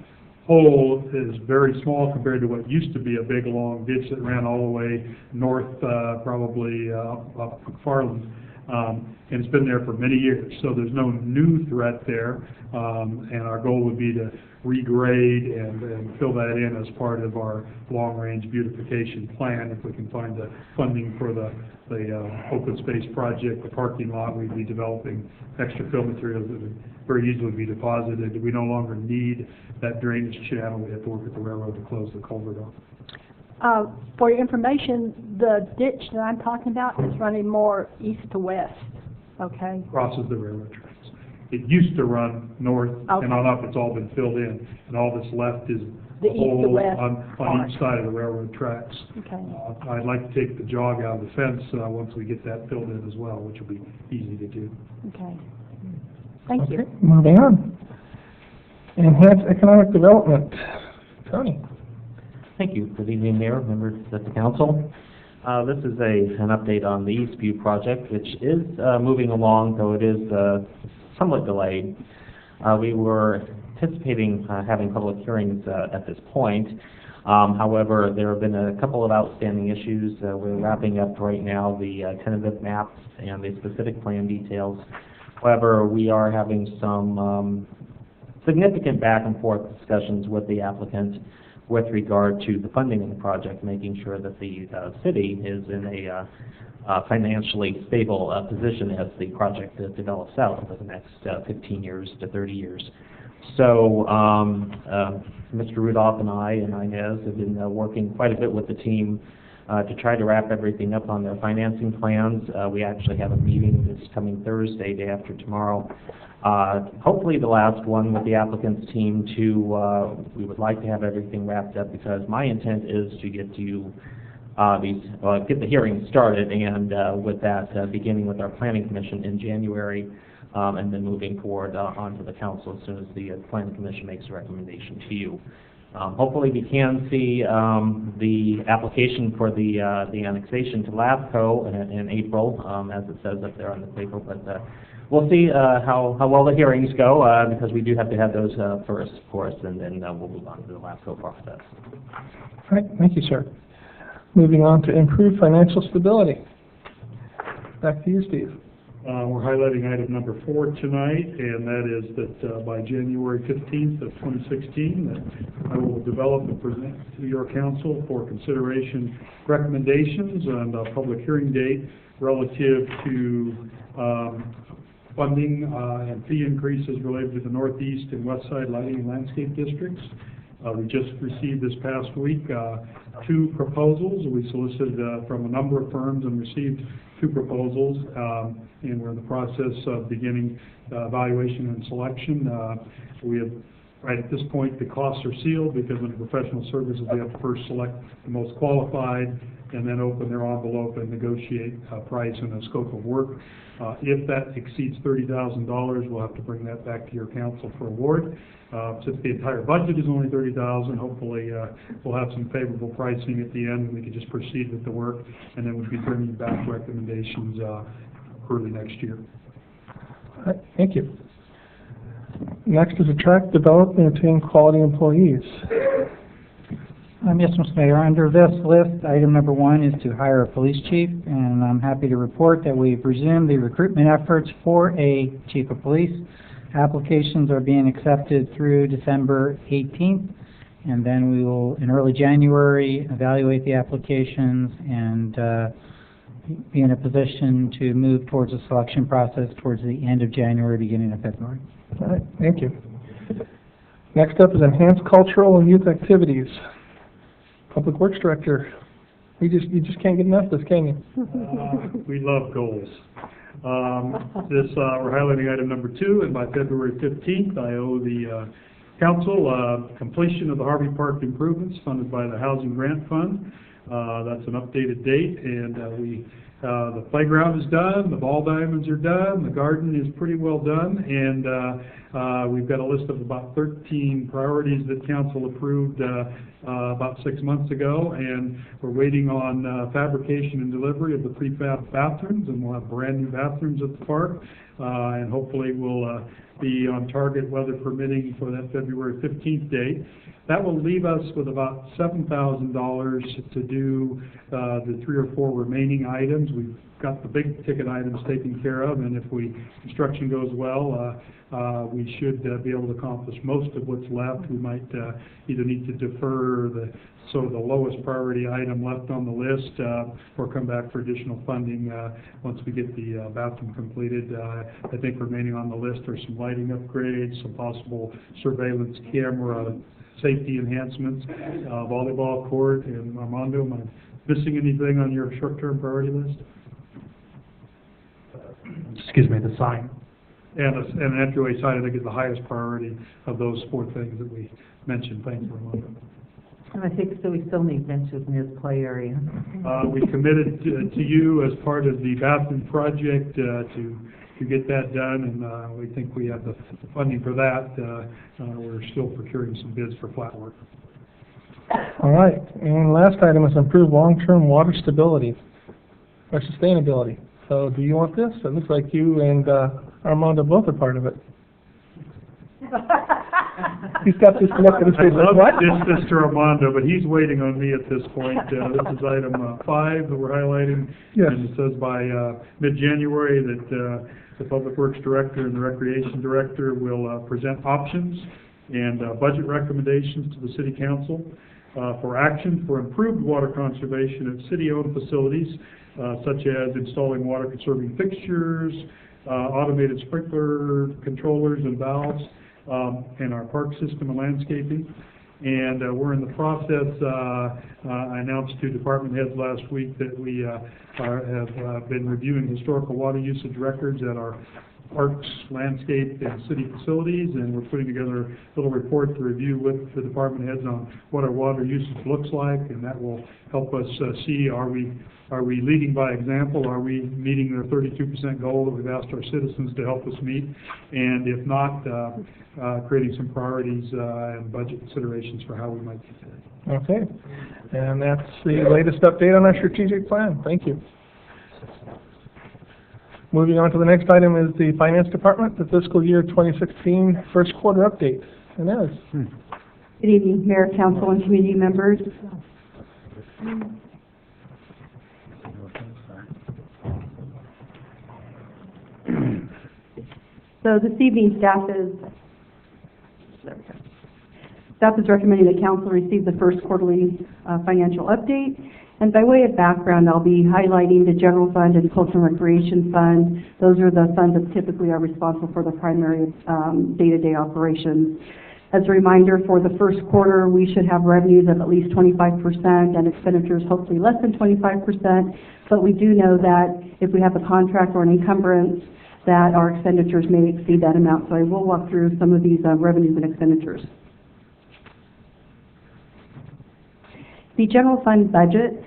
hole is very small compared to what used to be a big long ditch that ran all the way north, probably up McFarland. And it's been there for many years, so there's no new threat there. And our goal would be to regrade and fill that in as part of our long-range beautification plan. If we can find the funding for the open space project, the parking lot, we'd be developing extra fill materials that would very easily be deposited. We no longer need that drainage channel. We have to work with the railroad to close the culvert off. For your information, the ditch that I'm talking about is running more east to west, okay? Crosses the railroad tracks. It used to run north and on up. It's all been filled in, and all that's left is The east to hole west on each side of the railroad tracks. Okay. I'd like to take the jog out of the fence once we get that filled in as well, which will be easy to do. Okay. Thank you. Okay, moving on. Enhanced economic development. Tony. Thank you. Good evening, Mayor, members of the council. This is an update on the Eastview project, which is moving along, though it is somewhat delayed. We were anticipating having public hearings at this point. However, there have been a couple of outstanding issues. We're wrapping up right now the tentative maps and the specific plan details. However, we are having some significant back and forth discussions with the applicant with regard to the funding of the project, making sure that the city is in a financially stable position as the project develops out over the next 15 years to 30 years. So Mr. Rudolph and I and Inez have been working quite a bit with the team to try to wrap everything up on their financing plans. We actually have a meeting this coming Thursday, day after tomorrow. Hopefully the last one with the applicant's team to, we would like to have everything wrapped up because my intent is to get to get the hearing started and with that beginning with our planning commission in January and then moving forward onto the council as soon as the planning commission makes a recommendation to you. Hopefully we can see the application for the annexation to LAFCO in April, as it says up there on the paper, but we'll see how well the hearings go because we do have to have those first, of course, and then we'll move on to the LAFCO process. All right, thank you, sir. Moving on to improve financial stability. Back to you, Steve. We're highlighting item number 4 tonight, and that is that by January 15th of 2016, that I will develop and present to your council for consideration recommendations and a public hearing date relative to funding and fee increases related to the Northeast and West Side Lighting and Landscape Districts. We just received this past week 2 proposals. We solicited from a number of firms and received 2 proposals, and we're in the process of beginning evaluation and selection. We have, right at this point, the costs are sealed because under professional services we have to first select the most qualified and then open their envelope and negotiate a price and a scope of work. If that exceeds $30,000, we'll have to bring that back to your council for award. Since the entire budget is only $30,000, hopefully we'll have some favorable pricing at the end, and we can just proceed with the work, and then we'll be bringing back recommendations early next year. All right, thank you. Next is attract, develop, and retain quality employees. Yes, Mr. Mayor. Under this list, item number 1 is to hire a police chief, and I'm happy to report that we've resumed the recruitment efforts for a chief of police. Applications are being accepted through December 18th, and then we will, in early January, evaluate the applications and be in a position to move towards a selection process towards the end of January, beginning of February. All right, thank you. Next up is enhance cultural and youth activities. Public Works Director, you just can't get enough of this, can you? We love goals. We're highlighting item number 2, and by February 15th, I owe the council completion of the Harvey Park improvements funded by the Housing Grant Fund. That's an updated date, and the playground is done, the ball diamonds are done, the garden is pretty well done, and we've got a list of about 13 priorities that council approved about 6 months ago, and we're waiting on fabrication and delivery of the prefab bathrooms, and we'll have brand new bathrooms at the park, and hopefully we'll be on target, weather permitting, for that February 15th date. That will leave us with about $7,000 to do the 3 or 4 remaining items. We've got the big ticket items taken care of, and if construction goes well, we should be able to accomplish most of what's left. We might either need to defer the lowest priority item left on the list or come back for additional funding once we get the bathroom completed. I think remaining on the list are some lighting upgrades, some possible surveillance camera safety enhancements, volleyball court, and Armando, am I missing anything on your short-term priority list? Excuse me, the sign. And an entryway sign, I think, is the highest priority of those 4 things that we mentioned. Thank you, Armando. And I think so we still need benches near the play area. We committed to you as part of the bathroom project to get that done, and we think we have the funding for that. We're still procuring some bids for flat work. All right, and last item is improve long-term water stability or sustainability. So do you want this? It looks like you and Armando both are part of it. He's got this look at his face I'd like, love what? to dish this to Armando, but he's waiting on me at this point. This is item 5 that we're highlighting. Yes. And it says by mid-January that the Public Works Director and the Recreation Director will present options and budget recommendations to the City Council for action for improved water conservation at city-owned facilities, such as installing water-conserving fixtures, automated sprinkler controllers and valves, in our park system and landscaping. And we're in the process, I announced to department heads last week that we have been reviewing historical water usage records at our parks, landscape, and city facilities, and we're putting together a little report to review with the department heads on what our water usage looks like, and that will help us see, are we leading by example? Are we meeting the 32% goal that we've asked our citizens to help us meet? And if not, creating some priorities and budget considerations for how we might get there. Okay, and that's the latest update on our strategic plan. Thank you. Moving on to the next item is the Finance Department, the fiscal year 2016 first quarter update. Inez. Good evening, Mayor, Council, and community members. So this evening, staff is recommending that council receive the first quarterly financial update. And by way of background, I'll be highlighting the general fund and cultural and recreation fund. Those are the funds that typically are responsible for the primary day-to-day operations. As a reminder, for the first quarter, we should have revenues of at least 25% and expenditures hopefully less than 25%. But we do know that if we have a contract or an encumbrance, that our expenditures may exceed that amount. So I will walk through some of these revenues and expenditures. The general fund budget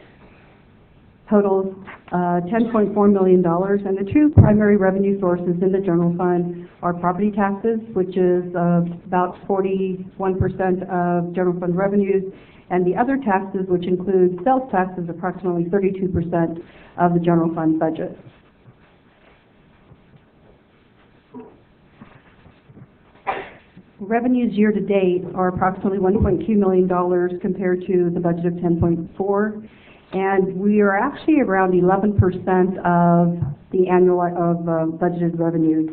totals $10.4 million, and the two primary revenue sources in the general fund are property taxes, which is about 41% of general fund revenues, and the other taxes, which include sales taxes, approximately 32% of the general fund budget. Revenues year to date are approximately $1.2 million compared to the budget of 10.4, and we are actually around 11% of the annual budgeted revenues.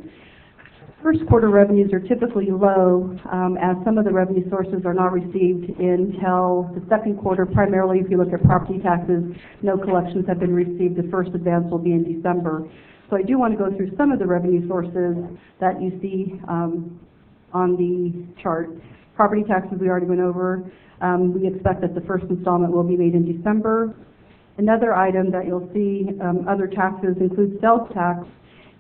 First quarter revenues are typically low, as some of the revenue sources are not received until the second quarter. Primarily, if you look at property taxes, no collections have been received. The first advance will be in December. So I do want to go through some of the revenue sources that you see on the chart. Property taxes we already went over. We expect that the first installment will be made in December. Another item that you'll see, other taxes, includes sales tax.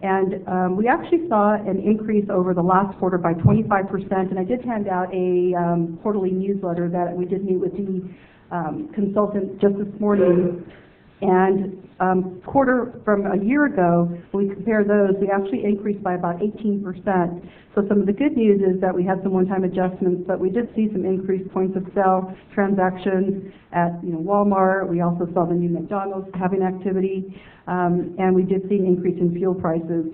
And we actually saw an increase over the last quarter by 25%. And I did hand out a quarterly newsletter that we did meet with the consultant just this morning. And quarter from a year ago, when we compare those, we actually increased by about 18%. So some of the good news is that we had some one-time adjustments, but we did see some increased points of sale transactions at Walmart. We also saw the new McDonald's having activity, and we did see an increase in fuel prices.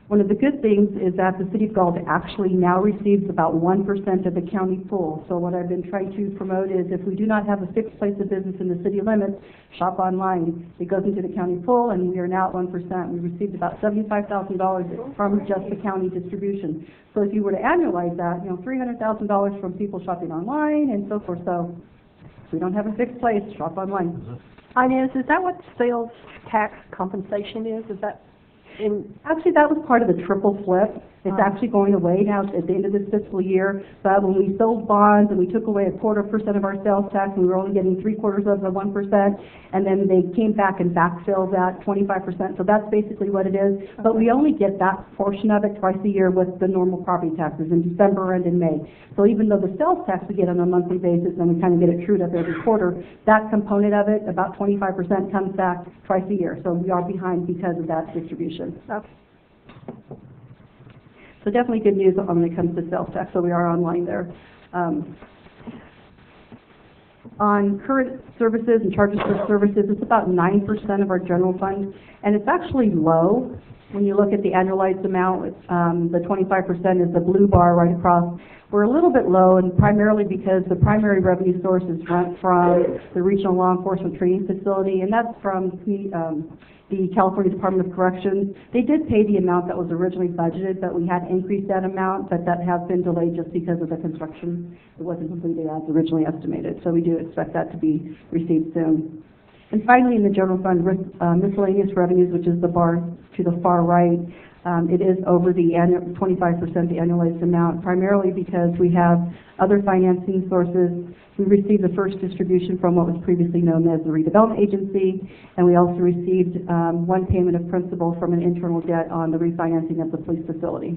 One of the good things is that the City of Galt actually now receives about 1% of the county pool. So what I've been trying to promote is if we do not have a fixed place of business in the city limits, shop online. It goes into the county pool, and we are now at 1%. We received about $75,000 from just the county distribution. So if you were to annualize that, $300,000 from people shopping online and so forth. So if we don't have a fixed place, shop online. Inez, is that what sales tax compensation is? Is that Actually, that was part of the triple flip. It's actually going away now at the end of this fiscal year. But when we sold bonds and we took away 0.25% of our sales tax, we were only getting 3/4 of the 1%, and then they came back and backfilled that 25%. So that's basically what it is. But we only get that portion of it twice a year with the normal property taxes in December and in May. So even though the sales tax we get on a monthly basis and we kind of get it trued up every quarter, that component of it, about 25%, comes back twice a year. So we are behind because of that distribution. okay? So definitely good news when it comes to sales tax, so we are online there. On current services and charges for services, it's about 9% of our general fund, and it's actually low When you look at the annualized amount, the 25% is the blue bar right across. We're a little bit low, and primarily because the primary revenue source is rent from the Regional Law Enforcement Training Facility, and that's from the California Department of Corrections. They did pay the amount that was originally budgeted, but we had increased that amount, but that has been delayed just because of the construction. It wasn't completed as originally estimated, so we do expect that to be received soon. And finally, in the general fund, miscellaneous revenues, which is the bar to the far right, it is over the 25% the annualized amount, primarily because we have other financing sources. We received the first distribution from what was previously known as the redevelopment agency, and we also received one payment of principal from an internal debt on the refinancing of the police facility.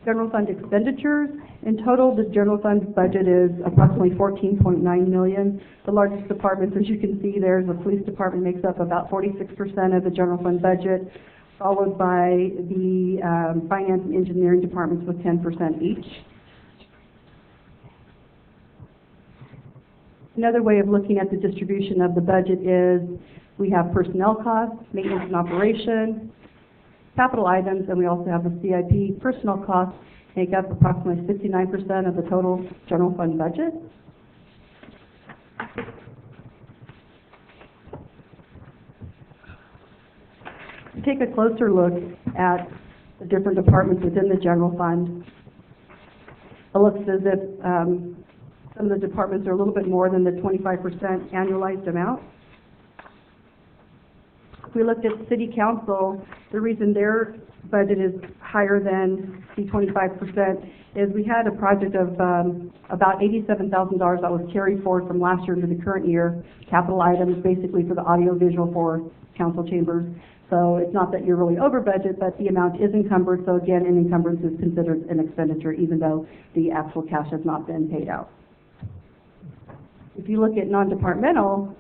General fund expenditures. In total, the general fund budget is approximately $14.9 million. The largest departments, as you can see there, the police department makes up about 46% of the general fund budget, followed by the finance and engineering departments with 10% each. Another way of looking at the distribution of the budget is we have personnel costs, maintenance and operation, capital items, and we also have the CIP. Personnel costs make up approximately 69% of the total general fund budget. To take a closer look at the different departments within the general fund, it looks as if some of the departments are a little bit more than the 25% annualized amount. If we looked at city council, the reason their budget is higher than the 25% is we had a project of about $87,000 that was carried forward from last year into the current year, capital items basically for the audio visual for council chambers. So it's not that you're really over budget, but the amount is encumbered. So again, an encumbrance is considered an expenditure even though the actual cash has not been paid out. If you look at non-departmental,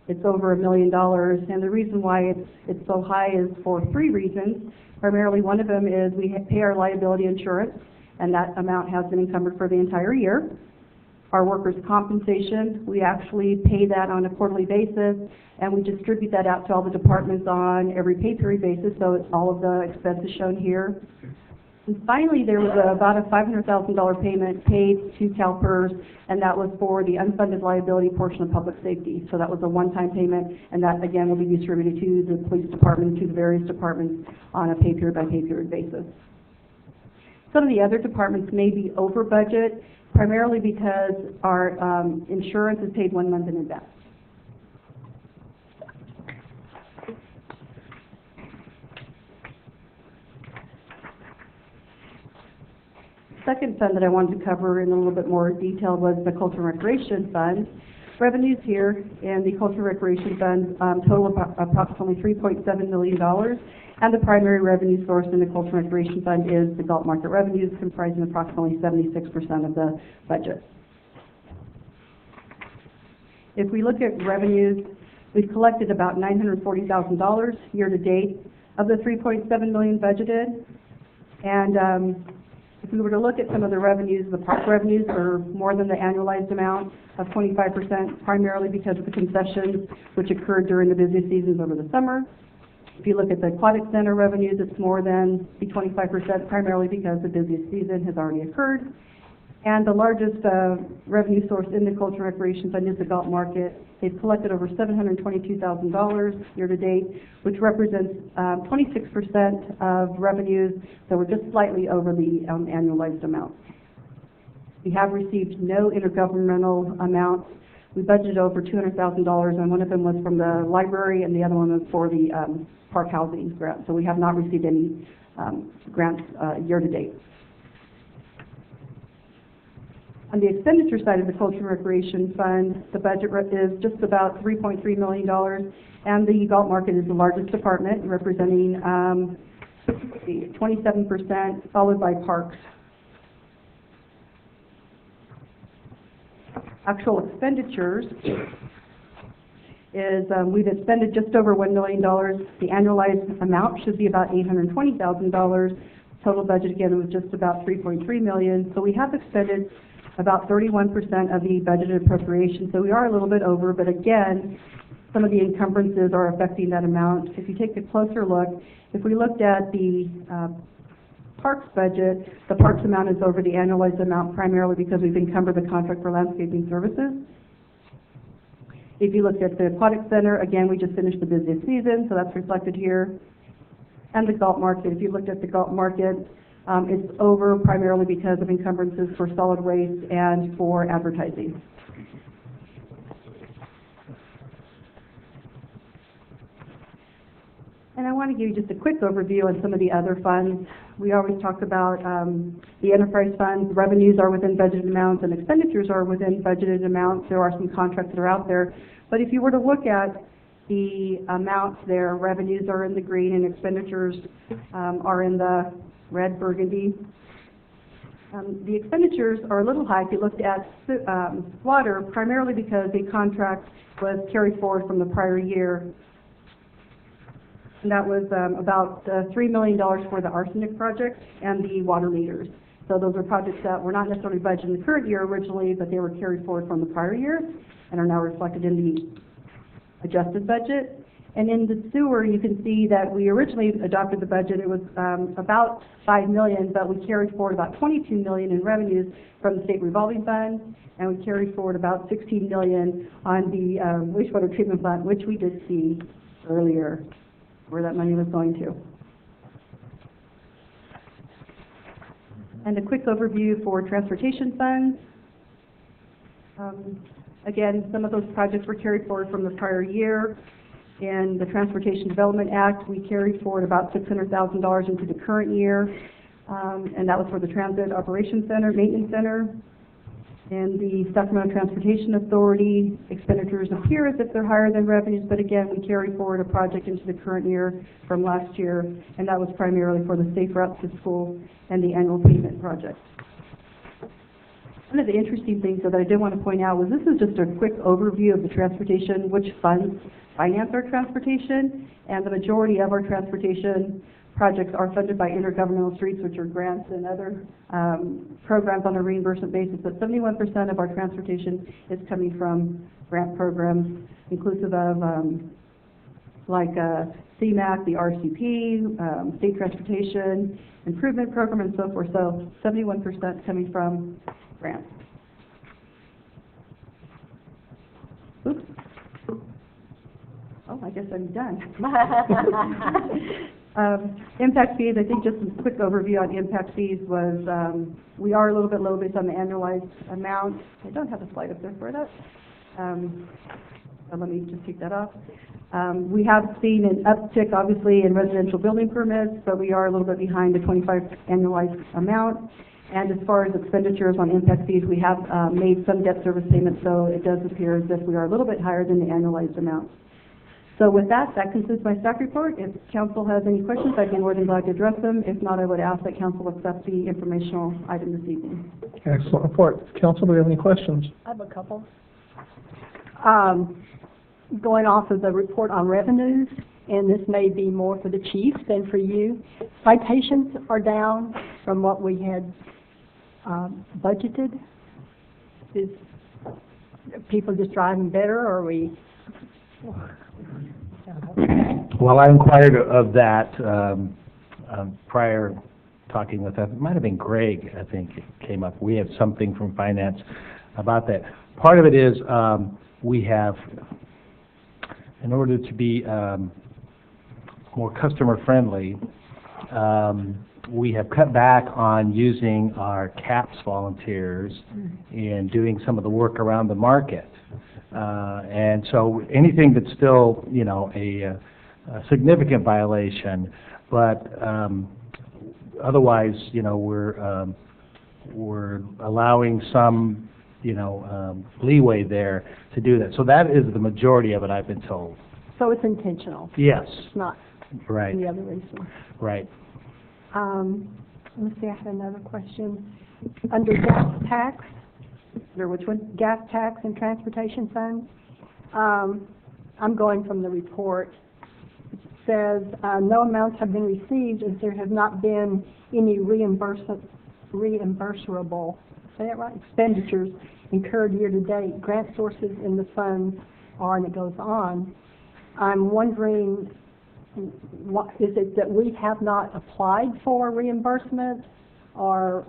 it's over $1 million, and the reason why it's so high is for three reasons. Primarily, one of them is we pay our liability insurance, and that amount has been encumbered for the entire year. Our workers' compensation, we actually pay that on a quarterly basis, and we distribute that out to all the departments on every pay period basis, so it's all of the expenses shown here. And finally, there was about a $500,000 payment paid to CalPERS, and that was for the unfunded liability portion of public safety. So that was a one-time payment, and that again will be distributed to the police department, to the various departments on a pay period by pay period basis. Some of the other departments may be over budget, primarily because our insurance is paid 1 month in advance. Second fund that I wanted to cover in a little bit more detail was the Culture and Recreation Fund. Revenues here in the Culture and Recreation Fund total approximately $3.7 million, and the primary revenue source in the Culture and Recreation Fund is the Galt market revenues, comprising approximately 76% of the budget. If we look at revenues, we've collected about $940,000 year to date of the $3.7 million budgeted, and if we were to look at some of the revenues, the park revenues are more than the annualized amount of 25%, primarily because of the concessions which occurred during the busy seasons over the summer. If you look at the aquatic center revenues, it's more than the 25%, primarily because the busiest season has already occurred. And the largest revenue source in the Culture and Recreation Fund is the Galt market. They've collected over $722,000 year to date, which represents 26% of revenues, so we're just slightly over the annualized amount. We have received no intergovernmental amounts. We budgeted over $200,000, and one of them was from the library, and the other one was for the park housing grant. So we have not received any grants year to date. On the expenditure side of the Culture and Recreation Fund, the budget is just about $3.3 million, and the Galt market is the largest department, representing 27%, followed by parks. Actual expenditures is we've expended just over $1 million. The annualized amount should be about $820,000. Total budget again was just about $3.3 million. So we have expended about 31% of the budgeted appropriation. So we are a little bit over, but again, some of the encumbrances are affecting that amount. If you take a closer look, if we looked at the parks budget, the parks amount is over the annualized amount primarily because we've encumbered the contract for landscaping services. If you looked at the aquatic center, again, we just finished the busiest season, so that's reflected here. And the Galt market, if you looked at the Galt market, it's over primarily because of encumbrances for solid waste and for advertising. And I want to give you just a quick overview on some of the other funds. We always talk about the enterprise funds. Revenues are within budgeted amounts and expenditures are within budgeted amounts. There are some contracts that are out there. But if you were to look at the amounts there, revenues are in the green and expenditures are in the red burgundy. The expenditures are a little high if you looked at water, primarily because the contract was carried forward from the prior year. And that was about $3 million for the arsenic project and the water meters. So those are projects that were not necessarily budgeted in the current year originally, but they were carried forward from the prior year and are now reflected in the adjusted budget. And in the sewer, you can see that we originally adopted the budget. It was about $5 million, but we carried forward about $22 million in revenues from the state revolving fund, and we carried forward about $16 million on the wastewater treatment plant, which we did see earlier where that money was going to. And a quick overview for transportation funds. Again, some of those projects were carried forward from the prior year. In the Transportation Development Act, we carried forward about $600,000 into the current year, and that was for the Transit Operations Center, Maintenance Center. In the Sacramento Transportation Authority, expenditures appear as if they're higher than revenues, but again, we carried forward a project into the current year from last year, and that was primarily for the Safe Routes to School and the annual payment project. One of the interesting things that I did want to point out was this is just a quick overview of the transportation, which funds finance our transportation, and the majority of our transportation projects are funded by intergovernmental streets, which are grants and other programs on a reimbursement basis, but 71% of our transportation is coming from grant programs, inclusive of like CMAQ, the RCP, State Transportation Improvement Program, and so forth. So 71% coming from grants. Oops. Oh, I guess I'm done. Impact fees, I think just a quick overview on impact fees was we are a little bit low based on the annualized amount. I don't have a slide up there for that. So let me just take that off. We have seen an uptick, obviously, in residential building permits, but we are a little bit behind the 25 annualized amount. And as far as expenditures on impact fees, we have made some debt service payments, so it does appear as if we are a little bit higher than the annualized amount. So with that, that concludes my staff report. If council has any questions, I'd be more than glad to address them. If not, I would ask that council accept the informational item this evening. Excellent report. Council, do we have any questions? I have a couple. Going off of the report on revenues, and this may be more for the chief than for you, citations are down from what we had budgeted. Is people just driving better, or are we? Well, I inquired of that prior talking with, it might have been Greg, I think, it came up. We have something from finance about that. Part of it is we have, in order to be more customer friendly, we have cut back on using our CAPS volunteers in doing some of the work around the market. And so anything that's still, you know, a significant violation, but otherwise, you know, we're allowing some, you know, leeway there to do that. So that is the majority of it, I've been told. So it's intentional? Yes. It's not right. any other reason? Right. Let's see, I had another question. Under gas tax, Under which one? gas tax and transportation funds, I'm going from the report. It says no amounts have been received as there have not been any reimbursable, say it right, expenditures incurred year to date. Grant sources in the funds are, and it goes on. I'm wondering, what, is it that we have not applied for reimbursement, or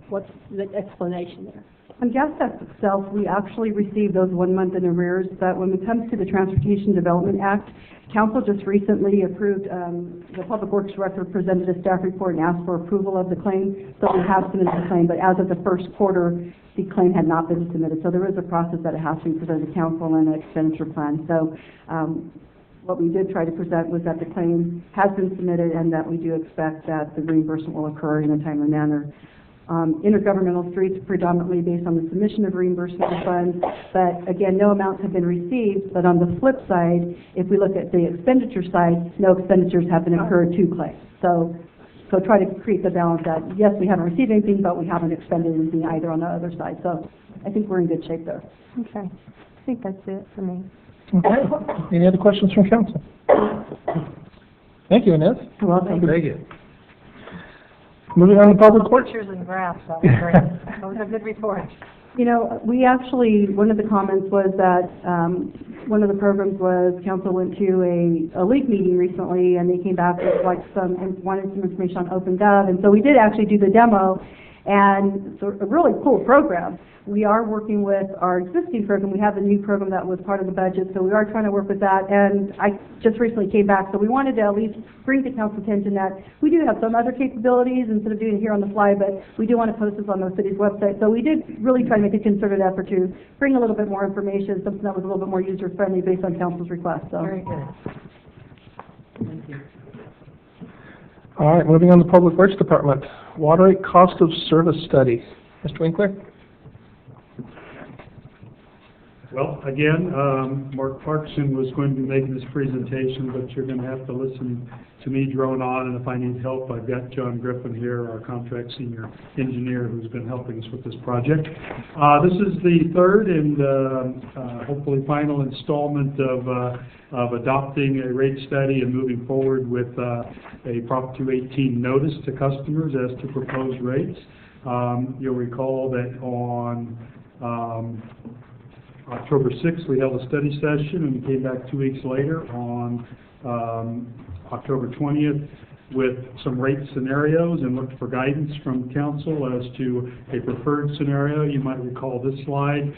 what's the explanation there? On gas tax itself, we actually receive those 1 month in arrears, but when it comes to the Transportation Development Act, Council just recently approved, the Public Works Director presented a staff report and asked for approval of the claim, so we have submitted the claim, but as of the first quarter, the claim had not been submitted, so there is a process that it has to be presented to Council and an expenditure plan. So what we did try to present was that the claim has been submitted and that we do expect that the reimbursement will occur in a timely manner. Intergovernmental streets predominantly based on the submission of reimbursement funds, but again, no amounts have been received. But on the flip side, if we look at the expenditure side, no expenditures have been incurred to claim. So try to create the balance that, yes, we haven't received anything, but we haven't expended anything either on the other side. So I think we're in good shape there. Okay. I think that's it for me. Okay. Any other questions from council? Thank you, Inez. You're welcome. Thank you. Moving on to public works. Pictures and graphs, that was great. That was a good report. You know, we actually, one of the comments was that, one of the programs was council went to a league meeting recently and they came back with like wanted some information on OpenGov, and so we did actually do the demo, and it's a really cool program. We are working with our existing program. We have a new program that was part of the budget, so we are trying to work with that, and I just recently came back, so we wanted to at least bring to council's attention that we do have some other capabilities instead of doing it here on the fly, but we do want to post this on the city's website. So we did really try to make a concerted effort to bring a little bit more information, something that was a little bit more user-friendly based on council's request. So. Very good. Thank you. All right, moving on to Public Works Department. Water rate cost of service study. Mr. Winkler? Well, again, Mark Clarkson was going to be making this presentation, but you're going to have to listen to me drone on, and if I need help, I've got John Griffin here, our contract senior engineer, who's been helping us with this project. This is the third and hopefully final installment of adopting a rate study and moving forward with a Prop 218 notice to customers as to proposed rates. You'll recall that on October 6th, we held a study session, and we came back 2 weeks later on October 20th with some rate scenarios and looked for guidance from council as to a preferred scenario. You might recall this slide,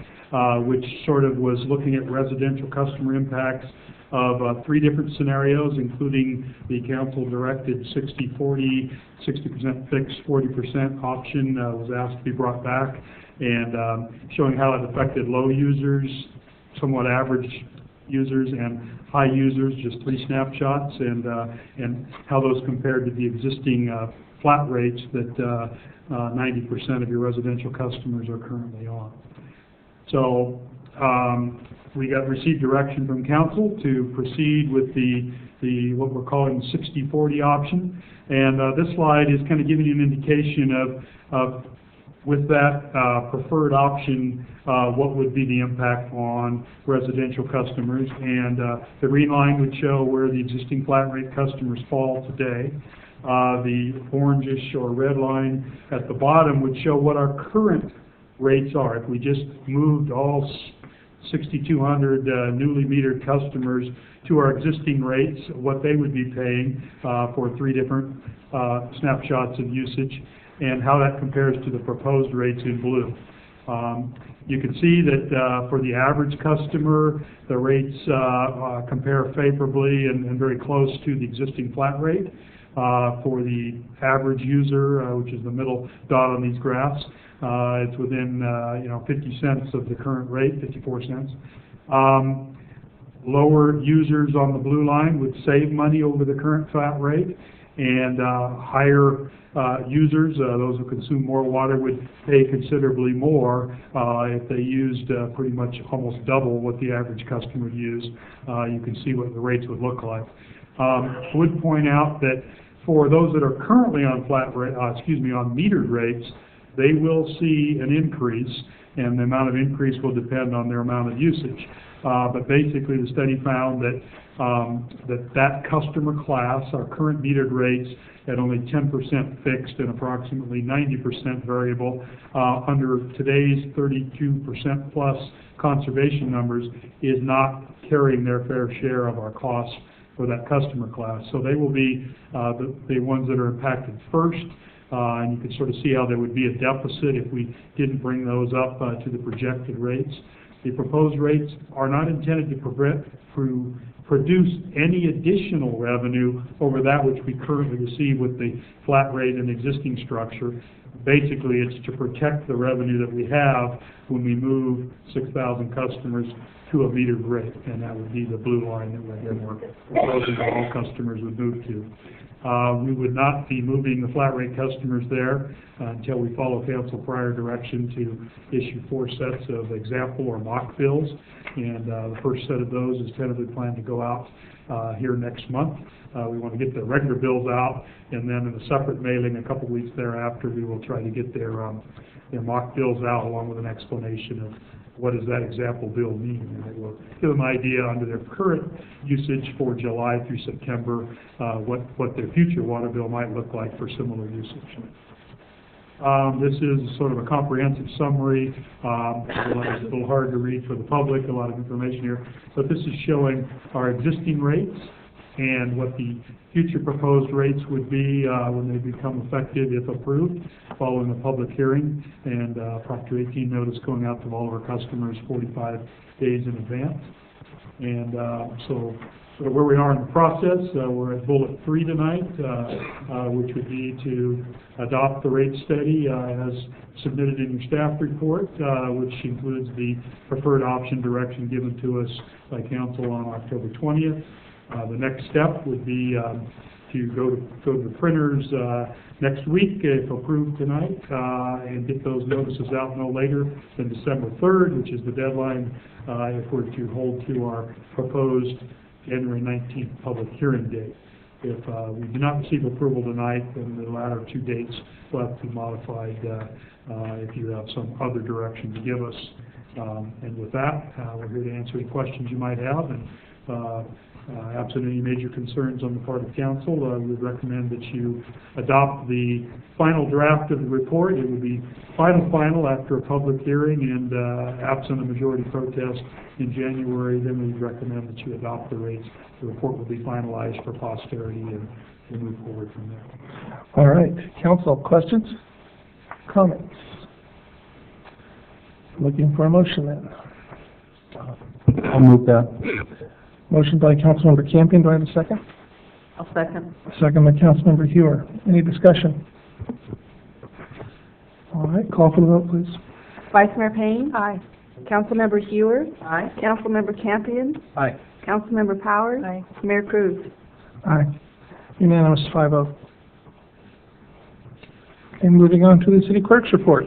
which sort of was looking at residential customer impacts of 3 different scenarios, including the council-directed 60-40, 60% fixed, 40% option was asked to be brought back, and showing how it affected low users, somewhat average users, and high users, just 3 snapshots, and how those compared to the existing flat rates that 90% of your residential customers are currently on. So we received direction from council to proceed with the what we're calling the 60-40 option, and this slide is kind of giving you an indication of with that preferred option, what would be the impact on residential customers. And the green line would show where the existing flat rate customers fall today. The orangish or red line at the bottom would show what our current rates are. If we just moved all 6,200 newly metered customers to our existing rates, what they would be paying for 3 different snapshots of usage, and how that compares to the proposed rates in blue. You can see that for the average customer, the rates compare favorably and very close to the existing flat rate. For the average user, which is the middle dot on these graphs, it's within 50 cents of the current rate, 54 cents. Lower users on the blue line would save money over the current flat rate, and higher users, those who consume more water, would pay considerably more if they used pretty much almost double what the average customer would use. You can see what the rates would look like. I would point out that for those that are currently on on metered rates, they will see an increase, and the amount of increase will depend on their amount of usage. But basically, the study found that that customer class, our current metered rates at only 10% fixed and approximately 90% variable, under today's 32% plus conservation numbers, is not carrying their fair share of our costs for that customer class. So they will be the ones that are impacted first. And you can sort of see how there would be a deficit if we didn't bring those up to the projected rates. The proposed rates are not intended to produce any additional revenue over that which we currently receive with the flat rate and existing structure. Basically, it's to protect the revenue that we have when we move 6,000 customers to a metered rate, and that would be the blue line that we're proposing that all customers would move to. We would not be moving the flat rate customers there until we follow council prior direction to issue 4 sets of example or mock bills, and the first set of those is tentatively planned to go out here next month. We want to get the regular bills out, and then in a separate mailing a couple weeks thereafter, we will try to get their mock bills out along with an explanation of what does that example bill mean, and it will give them an idea under their current usage for July through September what their future water bill might look like for similar usage. This is sort of a comprehensive summary. It's a little hard to read for the public, a lot of information here, but this is showing our existing rates and what the future proposed rates would be when they become effective if approved following a public hearing and Proctor 18 notice going out to all of our customers 45 days in advance. And so sort of where we are in the process, we're at bullet 3 tonight, which would be to adopt the rate study as submitted in your staff report, which includes the preferred option direction given to us by council on October 20th. The next step would be to go to the printers next week, if approved tonight, and get those notices out no later than December 3rd, which is the deadline if we're to hold to our proposed January 19th public hearing date. If we do not receive approval tonight, then the latter 2 dates will have to be modified if you have some other direction to give us. And with that, we're here to answer any questions you might have. And absent any major concerns on the part of council, we would recommend that you adopt the final draft of the report. It will be final after a public hearing, and absent a majority protest in January, then we would recommend that you adopt the rates. The report will be finalized for posterity, and we'll move forward from there. All right, council, questions, comments? Looking for a motion then. I'll move that. Motion by Councilmember Campion. Do I have a second? I'll second. Second by Councilmember Hewer. Any discussion? All right, call for the vote, please. Vice Mayor Payne. Aye. Councilmember Hewer. Aye. Councilmember Campion. Aye. Councilmember Powers. Aye. Mayor Cruz. Aye. Unanimous 5-0. And moving on to the city clerk's report.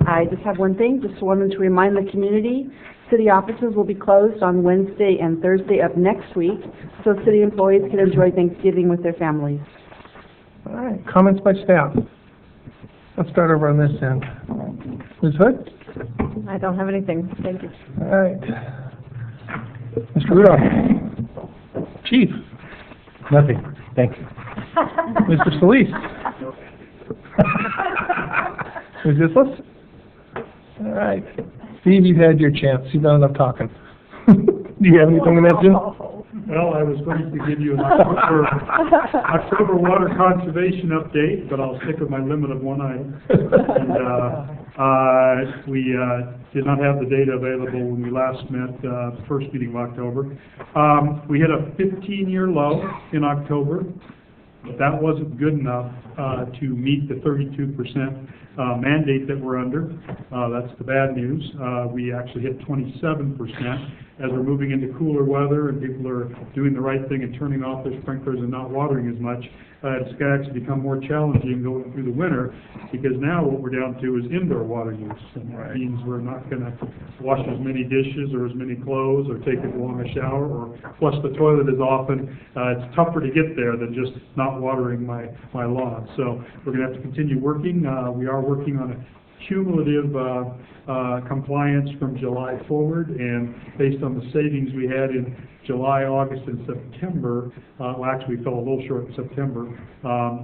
I just have one thing, just wanted to remind the community, city offices will be closed on Wednesday and Thursday of next week, so city employees can enjoy Thanksgiving with their families. All right, comments by staff. Let's start over on this end. Ms. Hood? I don't have anything, thank you. All right. Mr. Rudolph? Chief? Nothing, thank you. Mr. Solis? Ms. Islas? All right. Steve, you've had your chance. You've done enough talking. Do you have anything to mention? Well, I was going to give you an October water conservation update, but I'll stick with my limit of one item. And we did not have the data available when we last met, the first meeting of October. We hit a 15-year low in October, but that wasn't good enough to meet the 32% mandate that we're under. That's the bad news. We actually hit 27% as we're moving into cooler weather and people are doing the right thing and turning off their sprinklers and not watering as much. It's going to actually become more challenging going through the winter, because now what we're down to is indoor water use, and that means we're not going to wash as many dishes or as many clothes or take as long a shower or flush the toilet as often. It's tougher to get there than just not watering my lawn. So we're going to have to continue working. We are working on a cumulative compliance from July forward, and based on the savings we had in July, August, and September, well, actually, we fell a little short in September,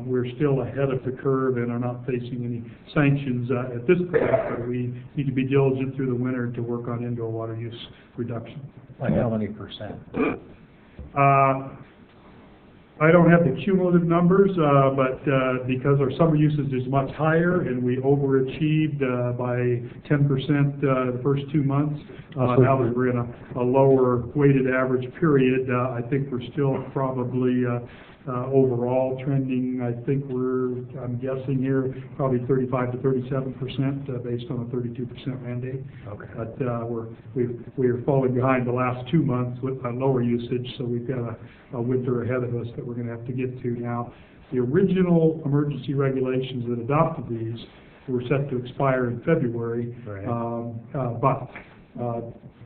we're still ahead of the curve and are not facing any sanctions at this point, but we need to be diligent through the winter to work on indoor water use reduction. Like how many percent? I don't have the cumulative numbers, but because our summer usage is much higher and we overachieved by 10% the first 2 months, now that we're in a lower weighted average period, I think we're still probably overall trending, I think I'm guessing here, probably 35 to 37% based on a 32% mandate. Okay. But we're falling behind the last 2 months with lower usage, so we've got a winter ahead of us that we're going to have to get to now. The original emergency regulations that adopted these were set to expire in February, but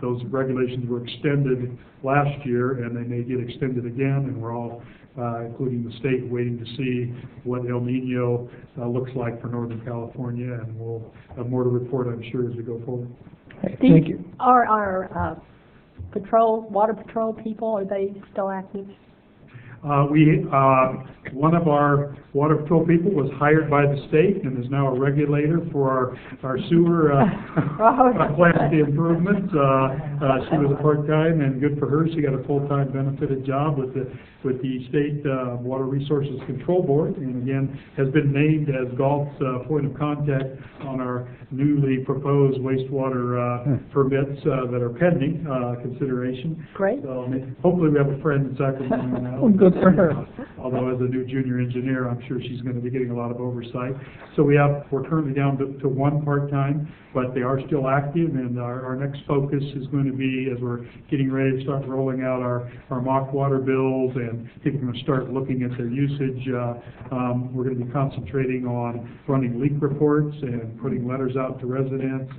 those regulations were extended last year, and they may get extended again, and we're all, including the state, waiting to see what El Nino looks like for Northern California, and we'll have more to report, I'm sure, as we go forward. Thank you. Are our water patrol people, are they still active? One of our water patrol people was hired by the state and is now a regulator for our sewer plant improvements. She was a part-time, and good for her. She got a full-time benefited job with the State Water Resources Control Board, and again has been named as Galt's point of contact on our newly proposed wastewater permits that are pending consideration. Great. So hopefully we have a friend in Sacramento now. Good for her. Although as a new junior engineer, I'm sure she's going to be getting a lot of oversight. So we're currently down to one part-time, but they are still active, and our next focus is going to be, as we're getting ready to start rolling out our mock water bills and people are going to start looking at their usage, we're going to be concentrating on running leak reports and putting letters out to residents,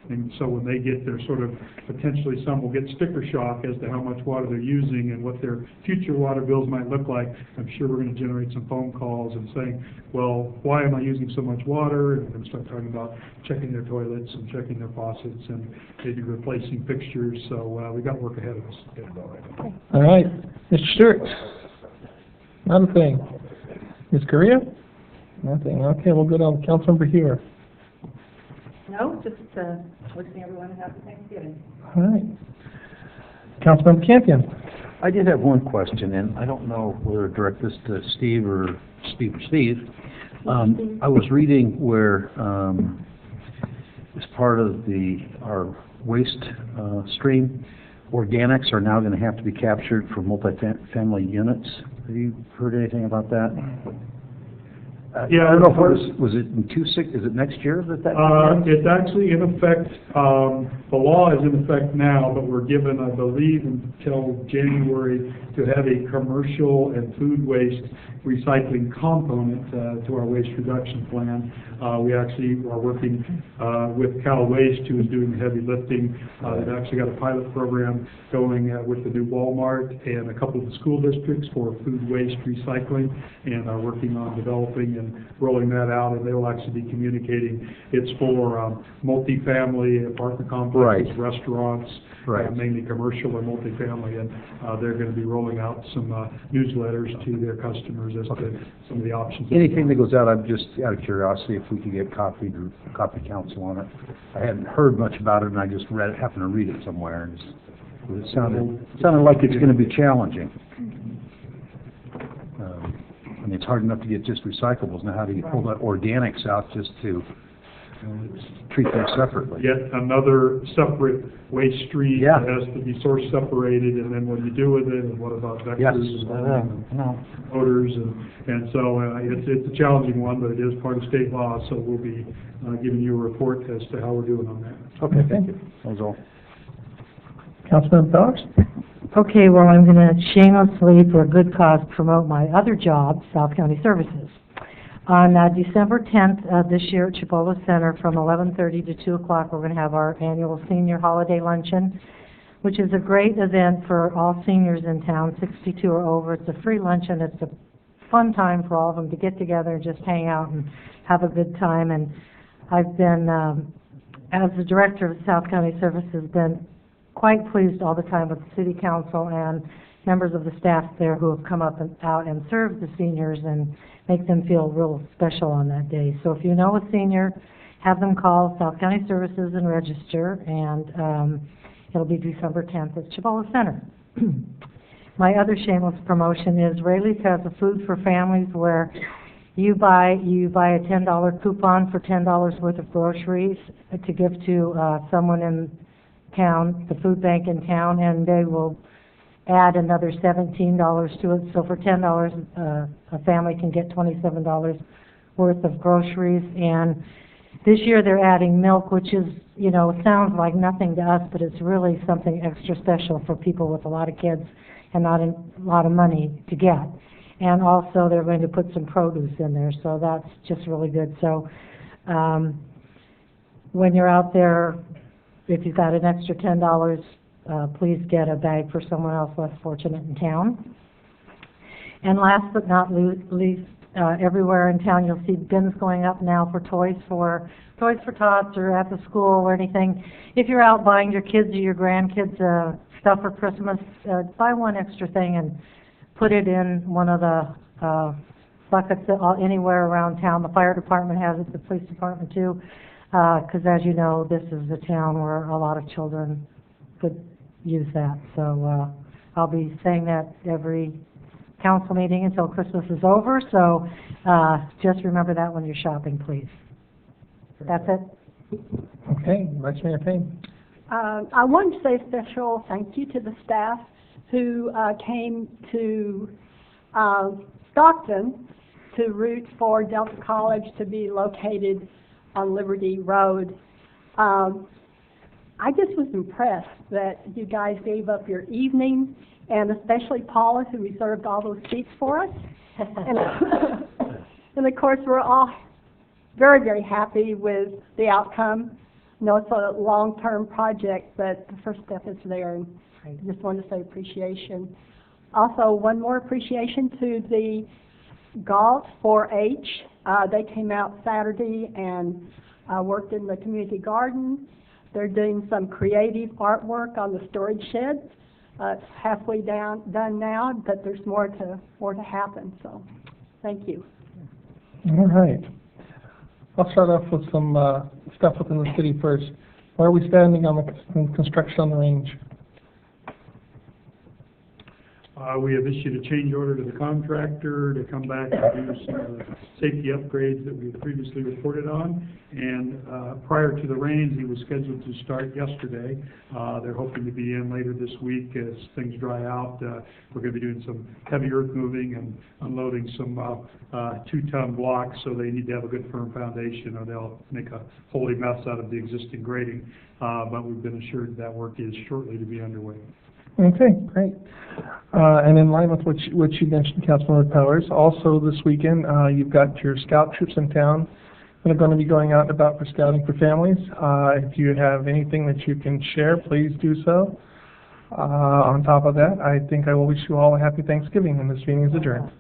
and so when they get their sort of, potentially some will get sticker shock as to how much water they're using and what their future water bills might look like. I'm sure we're going to generate some phone calls and saying, well, why am I using so much water? And we're going to start talking about checking their toilets and checking their faucets and maybe replacing fixtures. So we've got work ahead of us. All right. Mr. Stewart? Not a thing. Ms. Correa? Nothing. Okay, we'll go down to Councilmember Hewer. No, just wishing everyone a happy Thanksgiving. All right. Councilmember Campion? I did have one question, and I don't know whether to direct this to Steve or Steve. I was reading where, as part of our waste stream, organics are now going to have to be captured for multifamily units. Have you heard anything about that? Yeah, I don't know if was it is it next year that begins? It's actually in effect, the law is in effect now, but we're given, I believe, until January to have a commercial and food waste recycling component to our waste reduction plan. We actually are working with Cal Waste, who is doing the heavy lifting. They've actually got a pilot program going with the new Walmart and a couple of the school districts for food waste recycling, and are working on developing and rolling that out, and they will actually be communicating. It's for multifamily apartment complexes, restaurants, mainly commercial or multifamily, and they're going to be rolling out some newsletters to their customers as to some of the options. Anything that goes out, I'm just out of curiosity if we could get copy council on it. I hadn't heard much about it, and I just happened to read it somewhere, and it sounded like it's going to be challenging. I mean, it's hard enough to get just recyclables. Now, how do you pull that organics out just to treat them separately? Yet another separate waste stream that has to be source separated, and then what do you do with it, and what about vectors and odors, and so it's a challenging one, but it is part of state law, so we'll be giving you a report as to how we're doing on that. Okay, thank you. That was all. Councilmember Phillips? Okay, well, I'm going to shamelessly, for a good cause, promote my other job, South County Services. On December 10th this year at Chipola Center from 11:30 to 2 o'clock, we're going to have our annual senior holiday luncheon, which is a great event for all seniors in town, 62 or over. It's a free luncheon. It's a fun time for all of them to get together and just hang out and have a good time. And I've been, as the director of South County Services, been quite pleased all the time with the city council and members of the staff there who have come up and out and served the seniors and make them feel real special on that day. So if you know a senior, have them call South County Services and register, and it'll be December 10th at Chibola Center. My other shameless promotion is Rayleigh's has a food for families where you buy a $10 coupon for $10 worth of groceries to give to someone in town, the food bank in town, and they will add another $17 to it. So for $10, a family can get $27 worth of groceries. And this year they're adding milk, which is, you know, it sounds like nothing to us, but it's really something extra special for people with a lot of kids and not a lot of money to get. And also they're going to put some produce in there, so that's just really good. So when you're out there, if you've got an extra $10, please get a bag for someone else less fortunate in town. And last but not least, everywhere in town you'll see bins going up now for Toys for Tots or at the school or anything. If you're out buying your kids or your grandkids stuff for Christmas, buy one extra thing and put it in one of the buckets anywhere around town. The fire department has it, the police department too, because as you know, this is a town where a lot of children could use that. So I'll be saying that every council meeting until Christmas is over, so just remember that when you're shopping, please. That's it. Okay, Vice Mayor Payne. I wanted to say a special thank you to the staff who came to Stockton to root for Delta College to be located on Liberty Road. I just was impressed that you guys gave up your evening, and especially Paula, who reserved all those seats for us. And of course, we're all very, very happy with the outcome. I know it's a long-term project, but the first step is there, and I just wanted to say appreciation. Also, one more appreciation to the Galt 4-H. They came out Saturday and worked in the community garden. They're doing some creative artwork on the storage sheds. It's halfway done now, but there's more to happen. So, thank you. All right. I'll start off with some stuff within the city first. Where are we standing on the construction on the range? We have issued a change order to the contractor to come back and do some of the safety upgrades that we had previously reported on. And prior to the rains, he was scheduled to start yesterday. They're hoping to be in later this week as things dry out. We're going to be doing some heavy earth moving and unloading some 2-ton blocks, so they need to have a good firm foundation or they'll make a holy mess out of the existing grading. But we've been assured that work is shortly to be underway. Okay, great. And in line with what you mentioned, Councilmember Powers, also this weekend you've got your scout troops in town that are going to be going out and about for scouting for families. If you have anything that you can share, please do so. On top of that, I think I will wish you all a happy Thanksgiving, and this meeting is adjourned.